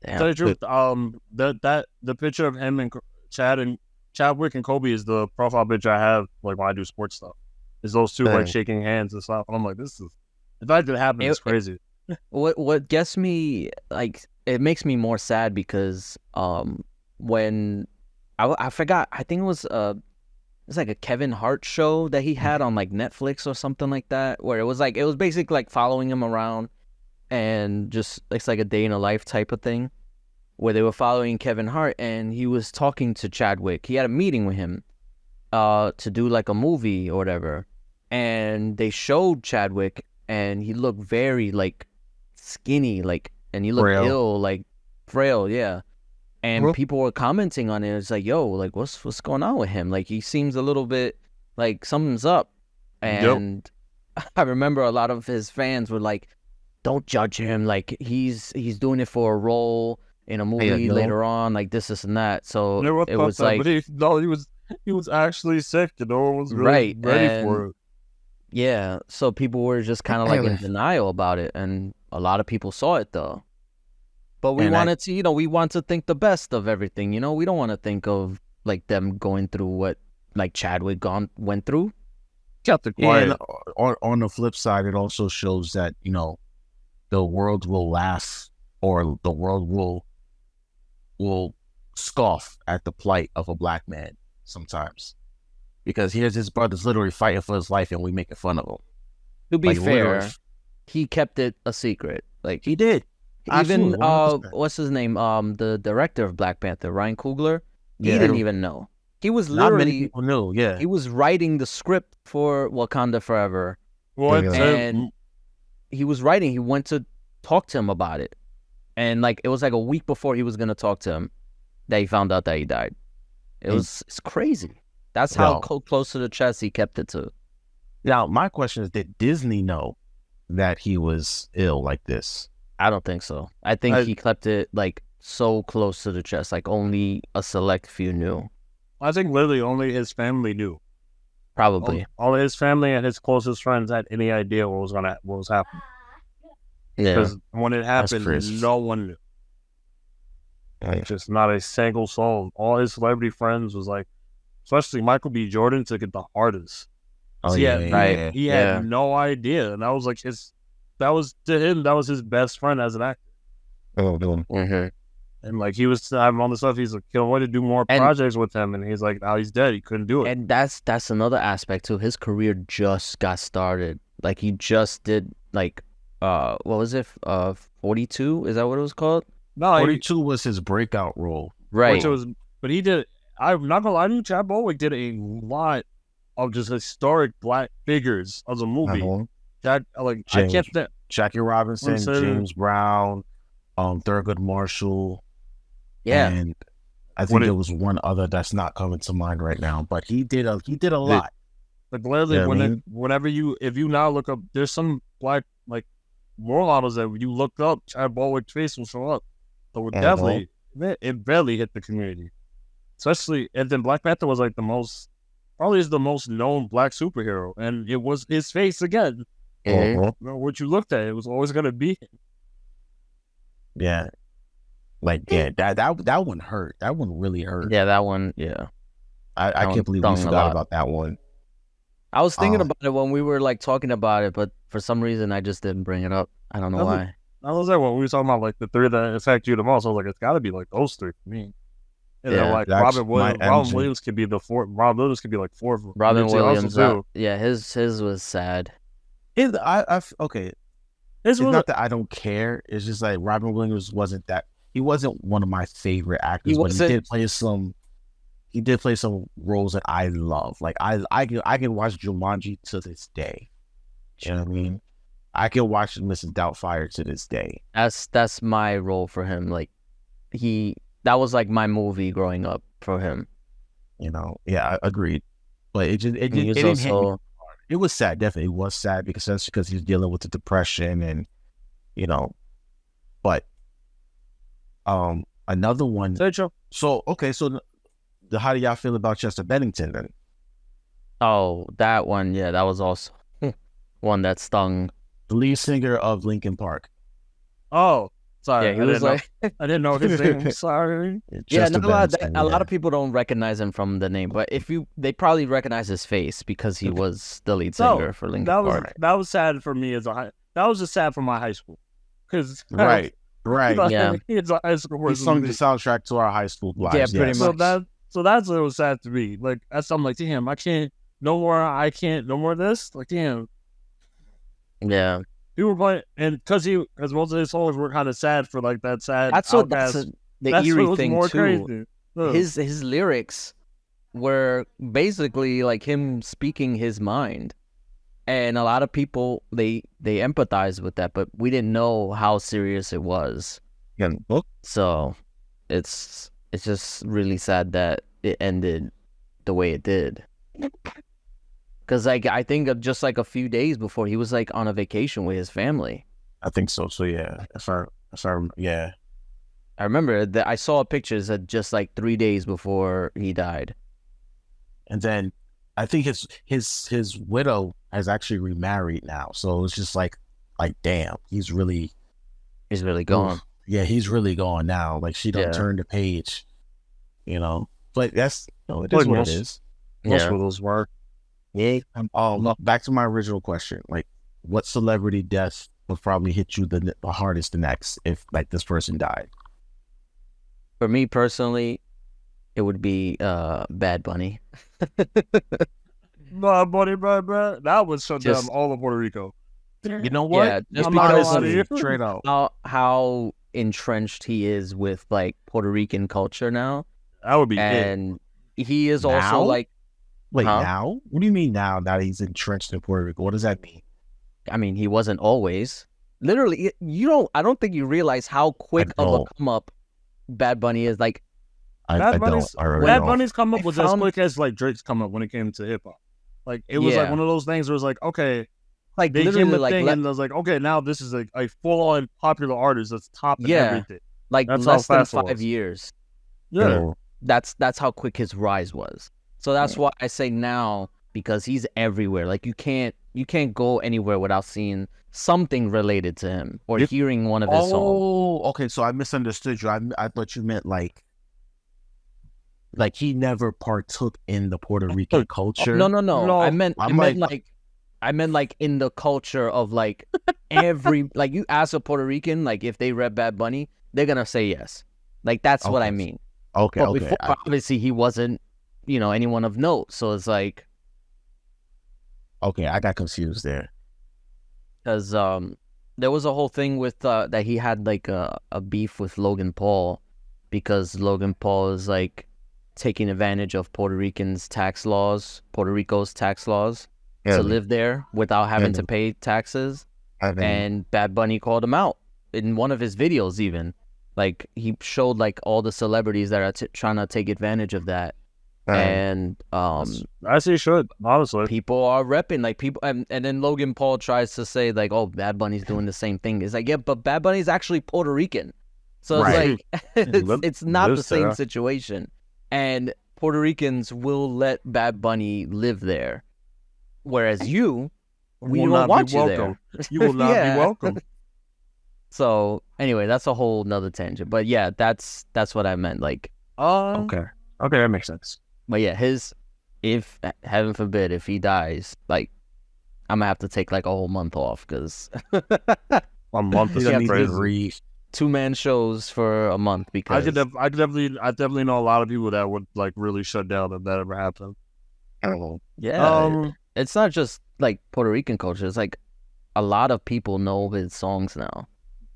Damn. Tell you the truth, the picture of him and Chadwick and Kobe is the profile picture I have like when I do sports stuff. Is those two Dang. like shaking hands and stuff. And I'm like, this is the fact that it happened is crazy. What gets me, like, it makes me more sad because when I forgot, I think it was like a Kevin Hart show that he had on like Netflix or something like that, where it was basically like following him around and just it's like a day in a life type of thing, where they were following Kevin Hart and he was talking to Chadwick. He had a meeting with him to do like a movie or whatever, and they showed Chadwick and he looked very like skinny, like, and he looked Frail. ill, like frail, yeah. And Well- people were commenting on it. It's like, yo, like, what's going on with him? Like, he seems a little bit like something's up. Yep. And I remember a lot of his fans were like, don't judge him. Like he's doing it for a role in a movie later on, like this and that. So it was like, but he was actually sick, and no one was really ready for it. Yeah, so people were just kind of like in denial about it, and a lot of people saw it though. But we wanted to, we want to think the best of everything. We don't want to think of like them going through what like Chadwick went through. Kept it quiet. On the flip side, it also shows that the world will laugh, or the world will scoff at the plight of a black man sometimes, because here's his brother's literally fighting for his life, and we making fun of him. To be fair, he kept it a secret. Like he did. Even what's his name? The director of Black Panther, Ryan Coogler. He didn't even know. He was literally, not many people knew. Yeah, he was writing the script for Wakanda Forever. And he was writing. He went to talk to him about it, and like it was like a week before he was gonna talk to him that he found out that he died. It's crazy. That's how close to the chest he kept it to. Now, my question is, did Disney know that he was ill like this? I don't think so. I think he kept it like so close to the chest, like only a select few knew. I think literally only his family knew. Probably. All his family and his closest friends had any idea what was happening. Yeah. Because when it happened, no one knew. Just not a single soul. All his celebrity friends was like, especially Michael B. Jordan took it the hardest. Oh, he had no idea. And that was like that was his best friend as an actor. Oh, no. Mm-hmm. And like he was having all this stuff. He's like, he wanted to do more projects with him, and he's like, now he's dead. He couldn't do it. And that's another aspect too. His career just got started. Like he just did like what was it? 42? Is that what it was called? No, 42 was his breakout role. Right. But he did. I'm not gonna lie to you, Chad Bowick did a lot of just historic black figures as a movie. Jackie Robinson, James Brown, Thurgood Marshall. Yeah, and I think there was one other that's not coming to mind right now. But he did a lot. Like literally, if you now look up, there's some black like role models that when you look up, Chad Bowick's face will show up. So it definitely it barely hit the community, especially. And then Black Panther was like probably is the most known black superhero, and it was his face again. What you looked at, it was always gonna be him. Yeah. Like, that one hurt. That one really hurt. Yeah, that one, yeah. I can't believe we forgot about that one. I was thinking about it when we were like talking about it, but for some reason I just didn't bring it up. I don't know why. I was like, when we were talking about like the three that affect you the most, I was like, it's got to be like those three for me. And then like Robin Williams could be the fourth. Robin Williams could be like fourth. Robin Williams, his was sad. Okay. It's not that I don't care. It's just like Robin Williams he wasn't one of my favorite actors, but he did play some roles that I love. Like I can watch Jumanji to this day. You know what I mean? I can watch Mrs. Doubtfire to this day. That's my role for him. Like that was like my movie growing up for him. Yeah, I agreed. But it didn't hit me. It was sad, definitely. It was sad because he was dealing with the depression and but another one. So how do y'all feel about Chester Bennington then? Oh, that one, yeah, that was also one that stung. The lead singer of Linkin Park. Oh, sorry. Yeah, he was like, I didn't know his name. Sorry. A lot of people don't recognize him from the name, but they probably recognize his face because he was the lead singer for Linkin Park. That was sad for me that was just sad for my high school, because right, yeah, it's a high school. He sung the soundtrack to our high school lives. Yeah, pretty much. So that's what was sad to me. Like I'm like, damn, I can't no more of this. Like, damn. Yeah. We were playing, and because most of his songs were kind of sad for like that sad. That's the eerie thing too. His lyrics were basically like him speaking his mind, and a lot of people they empathize with that, but we didn't know how serious it was. Yeah. So it's just really sad that it ended the way it did. Because like I think just like a few days before, he was like on a vacation with his family. I think so. So yeah, yeah. I remember that I saw pictures of just like 3 days before he died. And then I think his widow has actually remarried now. So it's just like damn, he's really gone. Yeah, he's really gone now. Like she done Yeah. turned the page, But that's it Like is what most- it is. Most Yeah. of those were. Yeah. Back to my original question. Like, what celebrity death would probably hit you the hardest the next if like this person died? For me personally, it would be Bad Bunny. Nah, buddy, bro. That would shut down Just- all of Puerto Rico. You know what? Yeah, just I'm not gonna because lie to you. of straight out. how entrenched he is with like Puerto Rican culture now, That would be it. and he is Now? also like, Wait, Huh? now? What do you mean now? Now that he's entrenched in Puerto Rico, what does that mean? I mean, he wasn't always. Literally, I don't think you realize how quick I of a don't. come up Bad Bunny is. Like, I Bad don't. Bunny's- I really Bad don't. Bunny's come up I was as found- quick as like Drake's come up when it came to hip hop. Like it was like Yeah. one of those things where it's like, okay, like they literally, came a like, thing and it was like, okay, now this is a full on popular artist that's top in Yeah. everything. like That's how less than fast it 5 was. years. Yeah. So, That's how quick his rise was. So that's why I say now, because he's everywhere. Like you can't go anywhere without seeing something related to him or Yep. hearing one of his songs. oh, okay. So I misunderstood you. I thought you meant like he never partook in the Puerto Rican culture. No. No, I meant I'm I meant like in the culture of like every like you ask a Puerto Rican like if they read Bad Bunny, they're gonna say yes. Like that's what I Okay. mean. Okay, But okay. before, obviously, he wasn't, anyone of note. So it's like Okay, I got confused there. because there was a whole thing with that he had like a beef with Logan Paul because Logan Paul is like taking advantage of Puerto Rico's tax laws to live there without having to pay taxes. And Bad Bunny called him out in one of his videos even. Like he showed like all the celebrities that are trying to take advantage of that. And I say should, honestly. people are repping like people and then Logan Paul tries to say like, oh, Bad Bunny's doing the same thing. It's like, yeah, but Bad Bunny's actually Puerto Rican. So Right. it's like it's not the Lives same there. situation. And Puerto Ricans will let Bad Bunny live there. Whereas we will don't not want be you welcome. there. You will not Yeah. be welcome. So anyway, that's a whole nother tangent. But yeah, that's what I meant. Like, Okay, that makes sense. but yeah, if heaven forbid, if he dies, like, I'm gonna have to take like a whole month off because A month He is doesn't need to crazy. breathe. 2-man shows for a month because I definitely know a lot of people that would like really shut down if that ever happened. yeah, it's not just like Puerto Rican culture. It's like a lot of people know his songs now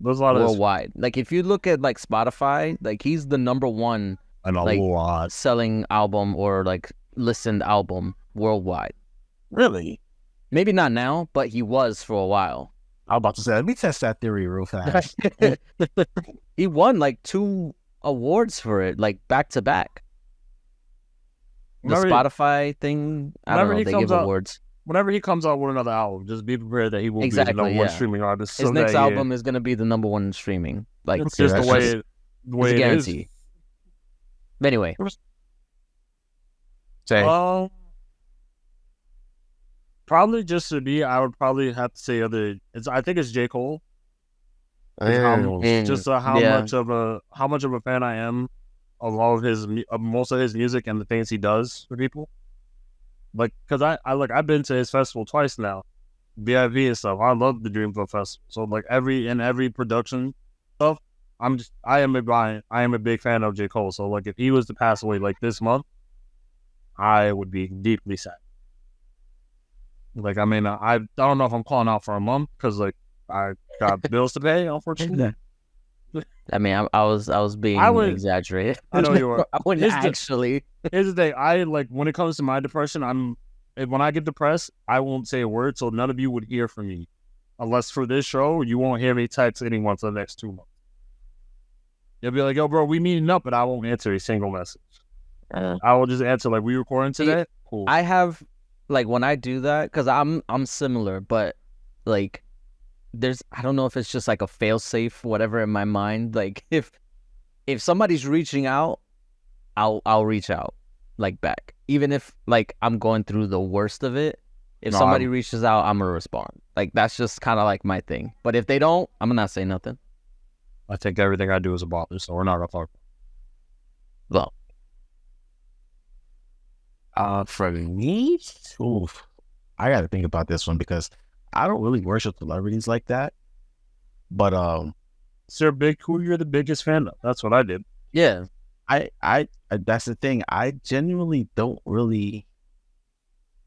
There's a lot of this, worldwide. Like if you look at like Spotify, like he's the number one And a like- lot. selling album or like listened album worldwide. Really? Maybe not now, but he was for a while. I was about to say, let me test that theory real fast. He won like 2 awards for it, like back to back. The Whenever he- Spotify thing, I don't whenever know. he They comes give out- awards. Whenever he comes out with another album, just be prepared that he will Exactly, be the number one yeah. streaming artist. His so next that, yeah, album is gonna be the number 1 streaming. Like It's Okay, just the that's way just- it, the it's way a it is. guarantee. But anyway, Say, Probably just to be, I would probably have to say I think it's J. Cole. Just how Yeah. much of a fan I am of all of of most of his music and the things he does for people. Like, cause I've been to his festival twice now, VIP and stuff. I love the Dreamville Festival. So like every production stuff, I am a big fan of J. Cole. So like if he was to pass away like this month, I would be deeply sad. Like I mean, I don't know if I'm calling out for a month because like I got bills to pay, unfortunately. I mean, I was being I would- exaggerated. I know you were. I wouldn't Here's the- actually. Here's the thing. I like when it comes to my depression, when I get depressed, I won't say a word, so none of you would hear from me. Unless for this show, you won't hear me text anyone for the next 2 months. You'll be like, yo, bro, we meeting up, but I won't answer a single message. I will just answer like, we recording today? Cool. I have like when I do that because I'm similar, but like I don't know if it's just like a fail safe, whatever in my mind. Like if somebody's reaching out, I'll reach out like back. Even if like I'm going through the worst of it. If somebody reaches out, I'm gonna respond. Like that's just kind of like my thing. But if they don't, I'm gonna not say nothing. I think everything I do is a bother, so we're not gonna talk. Well, for me, oof, I got to think about this one because I don't really worship celebrities like that. But Sir Big, who you're the biggest fan of? That's what I did. yeah. I that's the thing. I genuinely don't really.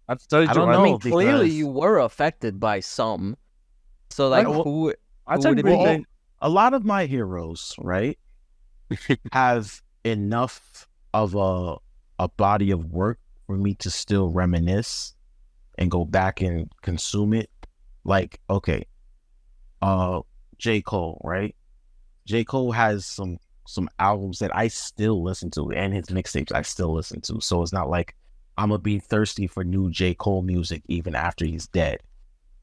I have to tell you, I don't I know. mean, clearly because- you were affected by some. So like, who I would tell it you, be? Well, a lot of my heroes, right, have enough of a body of work for me to still reminisce and go back and consume it. Like, okay, J. Cole, right? J. Cole has some albums that I still listen to, and his mixtapes I still listen to. So it's not like I'm gonna be thirsty for new J. Cole music even after he's dead.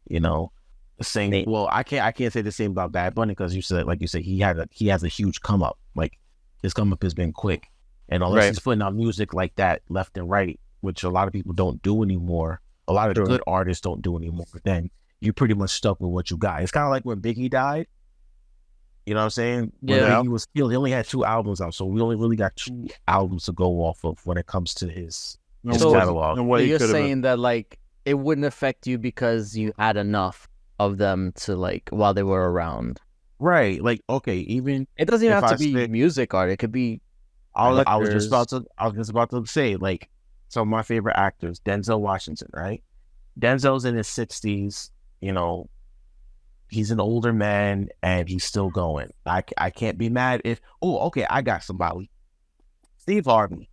You know, the same. Well, I can't say the same about Bad Bunny because you said he has a huge come up. Like his come up has been quick, and unless he's putting out music like that left and right, which a lot of people don't do anymore, a lot of good artists don't do anymore. Then you're pretty much stuck with what you got. It's kind of like when Biggie died. You know what I'm saying? When Biggie was killed, he only had 2 albums out, so we only really got 2 albums to go off of when it comes to his catalog. And So what you're saying that like it wouldn't affect you because you had enough of them to like while they were around. Right. Like, okay, even It doesn't even if have I to be say- music art. It could be. I was actors. just about to say, like, some of my favorite actors, Denzel Washington, right? Denzel's in his 60s, you know, he's an older man and he's still going. I can't be mad if, okay, I got somebody. Steve Harvey,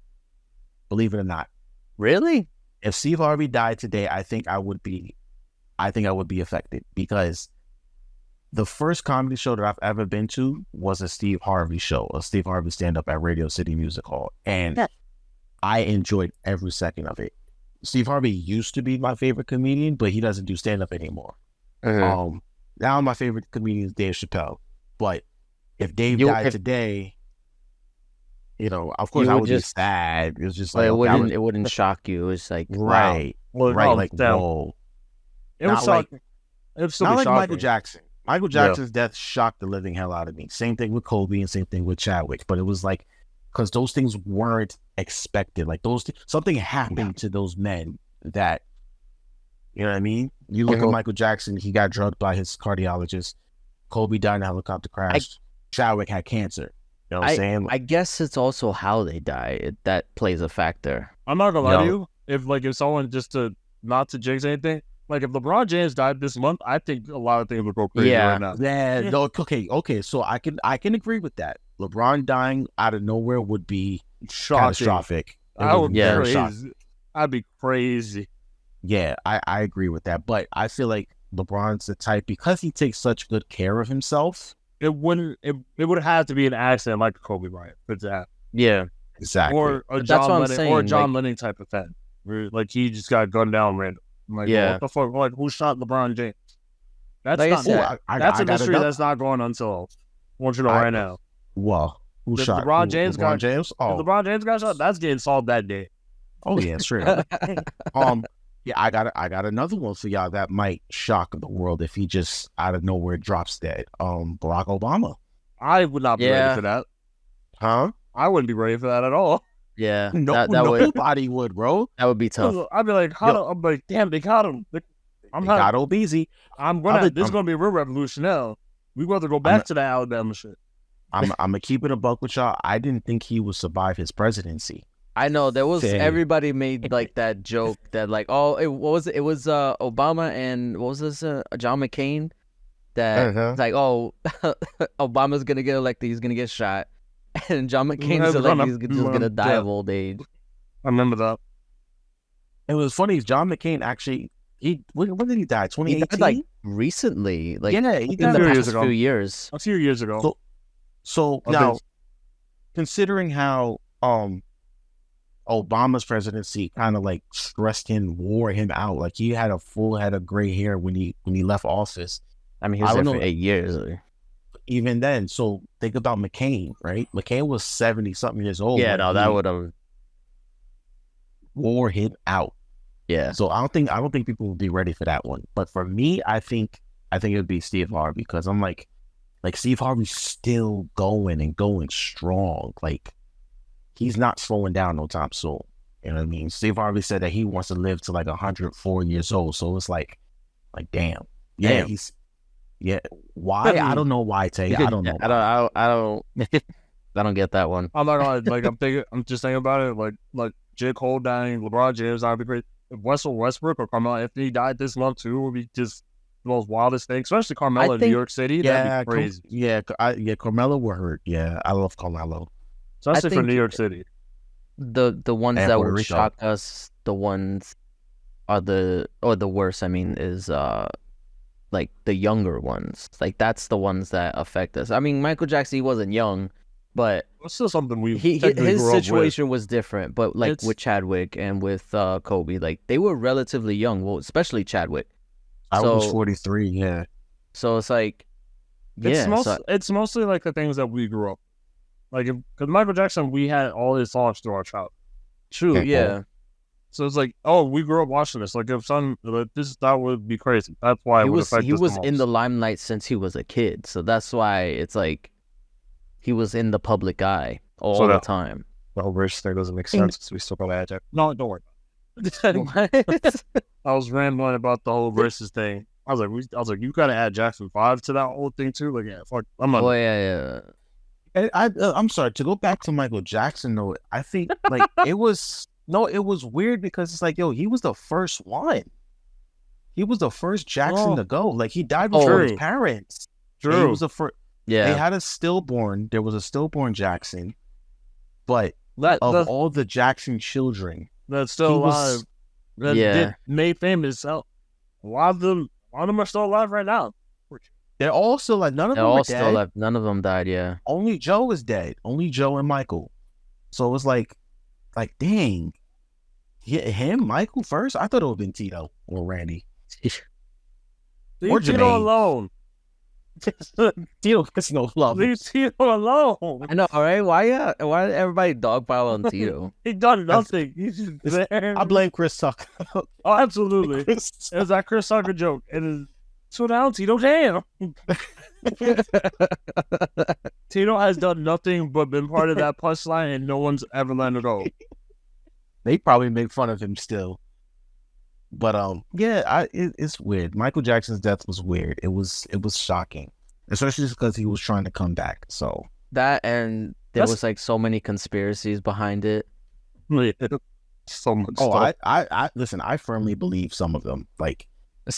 believe it or not. Really? If Steve Harvey died today, I think I would be affected because the first comedy show that I've ever been to was a Steve Harvey show, a Steve Harvey stand-up at Radio City Music Hall. And I enjoyed every second of it. Steve Harvey used to be my favorite comedian, but he doesn't do stand-up anymore. Now my favorite comedian is Dave Chappelle. But if Dave died today, you know, of course I would be sad. It was just like, it wouldn't shock you. It's like right. Wow. Well, Right, no, like, damn. whoa. It was Not like- shocking. It would still Not be like shocking. Michael Jackson. Michael Jackson's death shocked the living hell out of me. Same thing with Kobe and same thing with Chadwick. But it was like, because those things weren't expected. Like something happened to those men that, you know what I mean? You look at Michael Jackson, he got drugged by his cardiologist. Kobe died in a helicopter crash. Chadwick had cancer. You know what I'm saying? I guess it's also how they die. That plays a factor. I'm not gonna lie to you. If someone not to jinx anything, like if LeBron James died this month, I think a lot of things would go crazy right now. Yeah, no, okay. So I can agree with that. LeBron dying out of nowhere would be catastrophic. I would be very crazy. I'd be crazy. Yeah, I agree with that. But I feel like LeBron's the type, because he takes such good care of himself. It would have to be an accident like Kobe Bryant for it to happen. Yeah, exactly. Or a John Lennon type of thing. Where, like he just got gunned down random. I'm like, what the fuck? Like, who shot LeBron James? That's like not. That's a mystery that's not going unsolved. I want you to know right now. Well, who shot LeBron James? LeBron James? Oh, LeBron James got shot. That's getting solved that day. Oh yeah, straight up. Yeah, I got another one for y'all that might shock the world if he just out of nowhere drops dead. Barack Obama. I would not be ready for that. Huh? I wouldn't be ready for that at all. Yeah, nobody would, bro. That would be tough. I'd be like, I'm like, damn, they caught him. Got Obeezy. This is gonna be a real revolution now. We got to go back to the Alabama shit. I'm gonna keep it a buck with y'all. I didn't think he would survive his presidency. I know there was everybody made like that joke that like, what was it? It was Obama and what was this? John McCain. That like, Obama's gonna get elected. He's gonna get shot, and John McCain's elected. He's just gonna die of old age. I remember that. It was funny. John McCain actually. When did he die? 2018. He died, like recently. Like he died in the past few years. A few years ago. So now, considering how Obama's presidency kind of like stressed him, wore him out. Like he had a full head of gray hair when he left office. I mean, he I was there don't for know. 8 years. Even then, so think about McCain, right? McCain was 70-something years old. Yeah, when no, that would have. wore him out. Yeah, So I don't think people will be ready for that one. But for me, I think it would be Steve Harvey, because I'm like Steve Harvey's still going and going strong. Like, he's not slowing down no time soon. You know what I mean? Steve Harvey said that he wants to live to like 104 years old. So it's like damn. Yeah, Damn. Why? I don't know why, Tay. I don't know. I don't get that one. I'm not gonna like. I'm just thinking about it. Like J. Cole dying, LeBron James. That'd be great. If Russell Westbrook or Carmelo Anthony died this month too, it would be just the most wildest thing. Especially Carmelo in New York City. That'd be crazy. Carmelo were hurt. Yeah, I love Carmelo. Especially for New York City. The ones And that Puerto would Rico. shock us, the ones are the worst. I mean, is like the younger ones. Like, that's the ones that affect us. I mean, Michael Jackson, he wasn't young, but It's still something we his situation was different. But like with Chadwick and with Kobe, like, they were relatively young. Well, especially Chadwick. I was 43. Yeah. So it's like, It's mostly like the things that we grew up. Like, because Michael Jackson, we had all his songs through our childhood. true, yeah. So it's like, oh, we grew up watching this. Like, if that would be crazy. That's why He was in the limelight since he was a kid, so that's why it's like he was in the public eye all the time. The whole verse thing doesn't make sense because we still got add that. No, don't worry. What? I was rambling about the whole versus thing. I was like, you gotta add Jackson 5 to that whole thing too. Like, yeah, fuck, I'm not. Oh yeah. And I'm sorry, to go back to Michael Jackson though. I think like it was weird because it's like, yo, he was the first one. He was the first Jackson to go. Like, he died before his parents. True. And he was the first. Yeah. They had a stillborn. There was a stillborn Jackson, but of all the Jackson children, that's still alive, made famous. A lot of them are still alive right now. they're also like none of They're them all are still dead. left. None of them died. Yeah. Only Joe is dead. Only Joe and Michael. So it was like dang, him, Michael first. I thought it would have been Tito or Randy. Leave Or Tito Jermaine. alone. Tito gets no love. Leave Tito alone. I know, all right. Why everybody dogpile on Tito? He done nothing. He's just there. I blame Chris Tucker. Oh, absolutely. It was that Chris Tucker joke. It is so down, Tito. Damn. Tito has done nothing but been part of that punchline, and no one's ever landed on. They probably make fun of him still. But it's weird. Michael Jackson's death was weird. It was shocking, especially because he was trying to come back. So That, and there was like so many conspiracies behind it. So much oh, stuff. I listen. I firmly believe some of them. Like,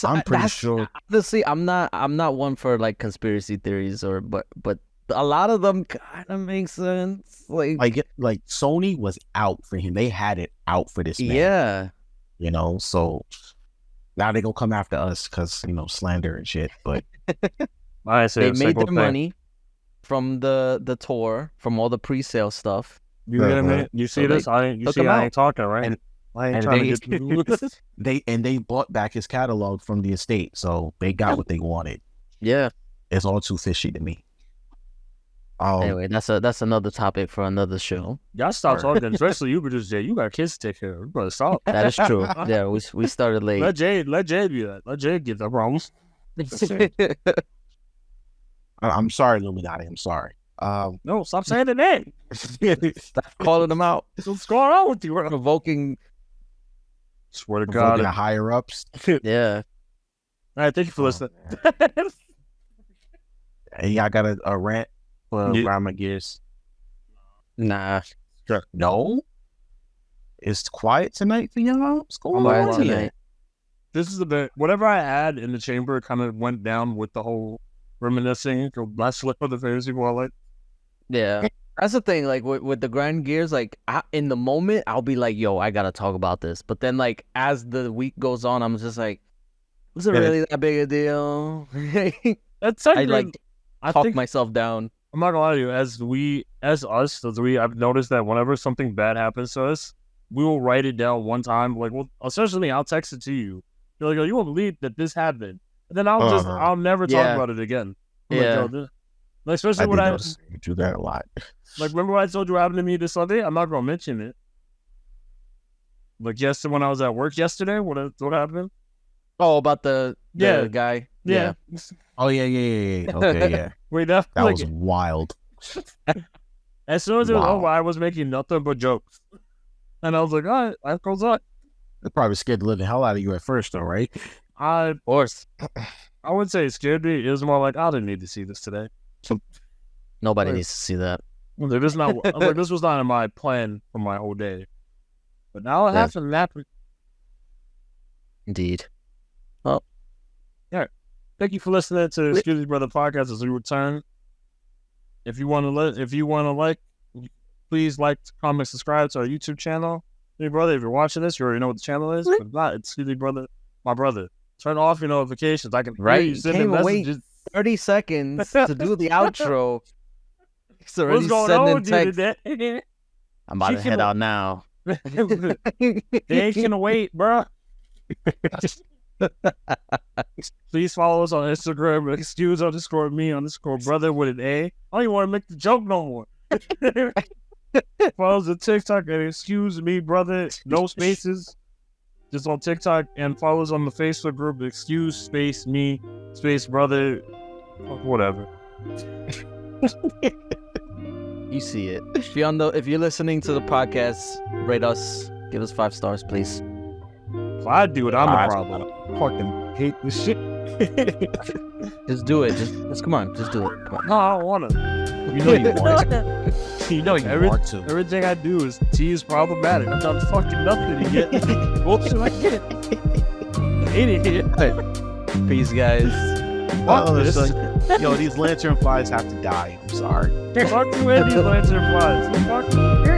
I'm pretty sure. Honestly, I'm not one for like conspiracy theories but a lot of them kind of make sense. Like Sony was out for him. They had it out for this man. yeah. You know, so now they gonna come after us because, you know, slander and shit. But They made their money from the tour, from all the pre-sale stuff. You get a minute? You see this? I ain't talking, right? And- I ain't and trying to get they bought back his catalog from the estate, so they got what they wanted. Yeah. It's all too fishy to me. Anyway, that's another topic for another show. Y'all stop talking, especially you, producer Jay. You got kids to take care of. You better stop. That is true. Yeah, we started late. Let Jay be that. Let Jay get the problems. I'm sorry, Illuminati. I'm sorry. No, stop saying the name. Stop calling them out. What's going on with you? Provoking. Swear to Provoking God. the higher ups. Yeah. All right, thank you for listening. Hey, y'all got a rant for Yeah. Grind My Gears? Nah. No? It's quiet tonight for y'all? What's going Quiet on here? tonight. This is the bit. Whatever I had in the chamber kind of went down with the whole reminiscing. Last slip of the fantasy wallet. Yeah. That's the thing, like with the grind gears, like in the moment I'll be like, yo, I gotta talk about this. But then like as the week goes on, I'm just like, was it really that big a deal? That's I like talk think myself down. I'm not gonna lie to you. I've noticed that whenever something bad happens to us, we will write it down one time. Like, well, essentially, I'll text it to you. You're like, oh, you won't believe that this happened. then I'll never talk Yeah. about it again. I'm Yeah. like, yo, like, especially I when did I notice you do that a lot. like remember what I told you what happened to me this Sunday? I'm not gonna mention it. Like yesterday when I was at work yesterday, what happened? Oh, about the Yeah. guy. Yeah. Oh yeah. Okay, yeah. Wait, that That like, was wild. as soon as it was Wow. over, I was making nothing but jokes. And I was like, all right, life goes on. It probably scared the living hell out of you at first, though, right? Of course. I wouldn't say it scared me. It was more like I didn't need to see this today. Nobody Right. needs to see that. Like, this not I'm like this was not in my plan for my whole day. But now it Yeah. happened. Indeed. Thank you for listening to Excuse Me Brother podcast as we return. If you want to please like, comment, subscribe to our YouTube channel. Hey brother, if you're watching this, you already know what the channel is. But if not, it's Excuse Me Brother, my brother. Turn off your notifications. I can hear Right? you You sending can't wait messages. 30 seconds to do the outro. It's already What's going sending on with you text. today? I'm about She to can- head out now. They ain't gonna wait, bro. Please follow us on Instagram, excuse_me_brother with an A. I don't even want to make the joke no more. Follow us on TikTok at excuse me brother, no spaces, just on TikTok, and follow us on the Facebook group excuse space me space brother, whatever. You see it. If you're listening to the podcast, rate us. Give us 5 stars, please. If I do it, I'm the problem. I fucking hate this shit. Just do it. Just come on. Just do it. Come on. No, I don't wanna. You know you want to. You know you want to. Everything I do is problematic. I've done fucking nothing to get what should I get? Idiot. Peace, guys. Oh, this. yo, these lantern flies have to die. I'm sorry. Fuck you and these lantern flies. Fuck you.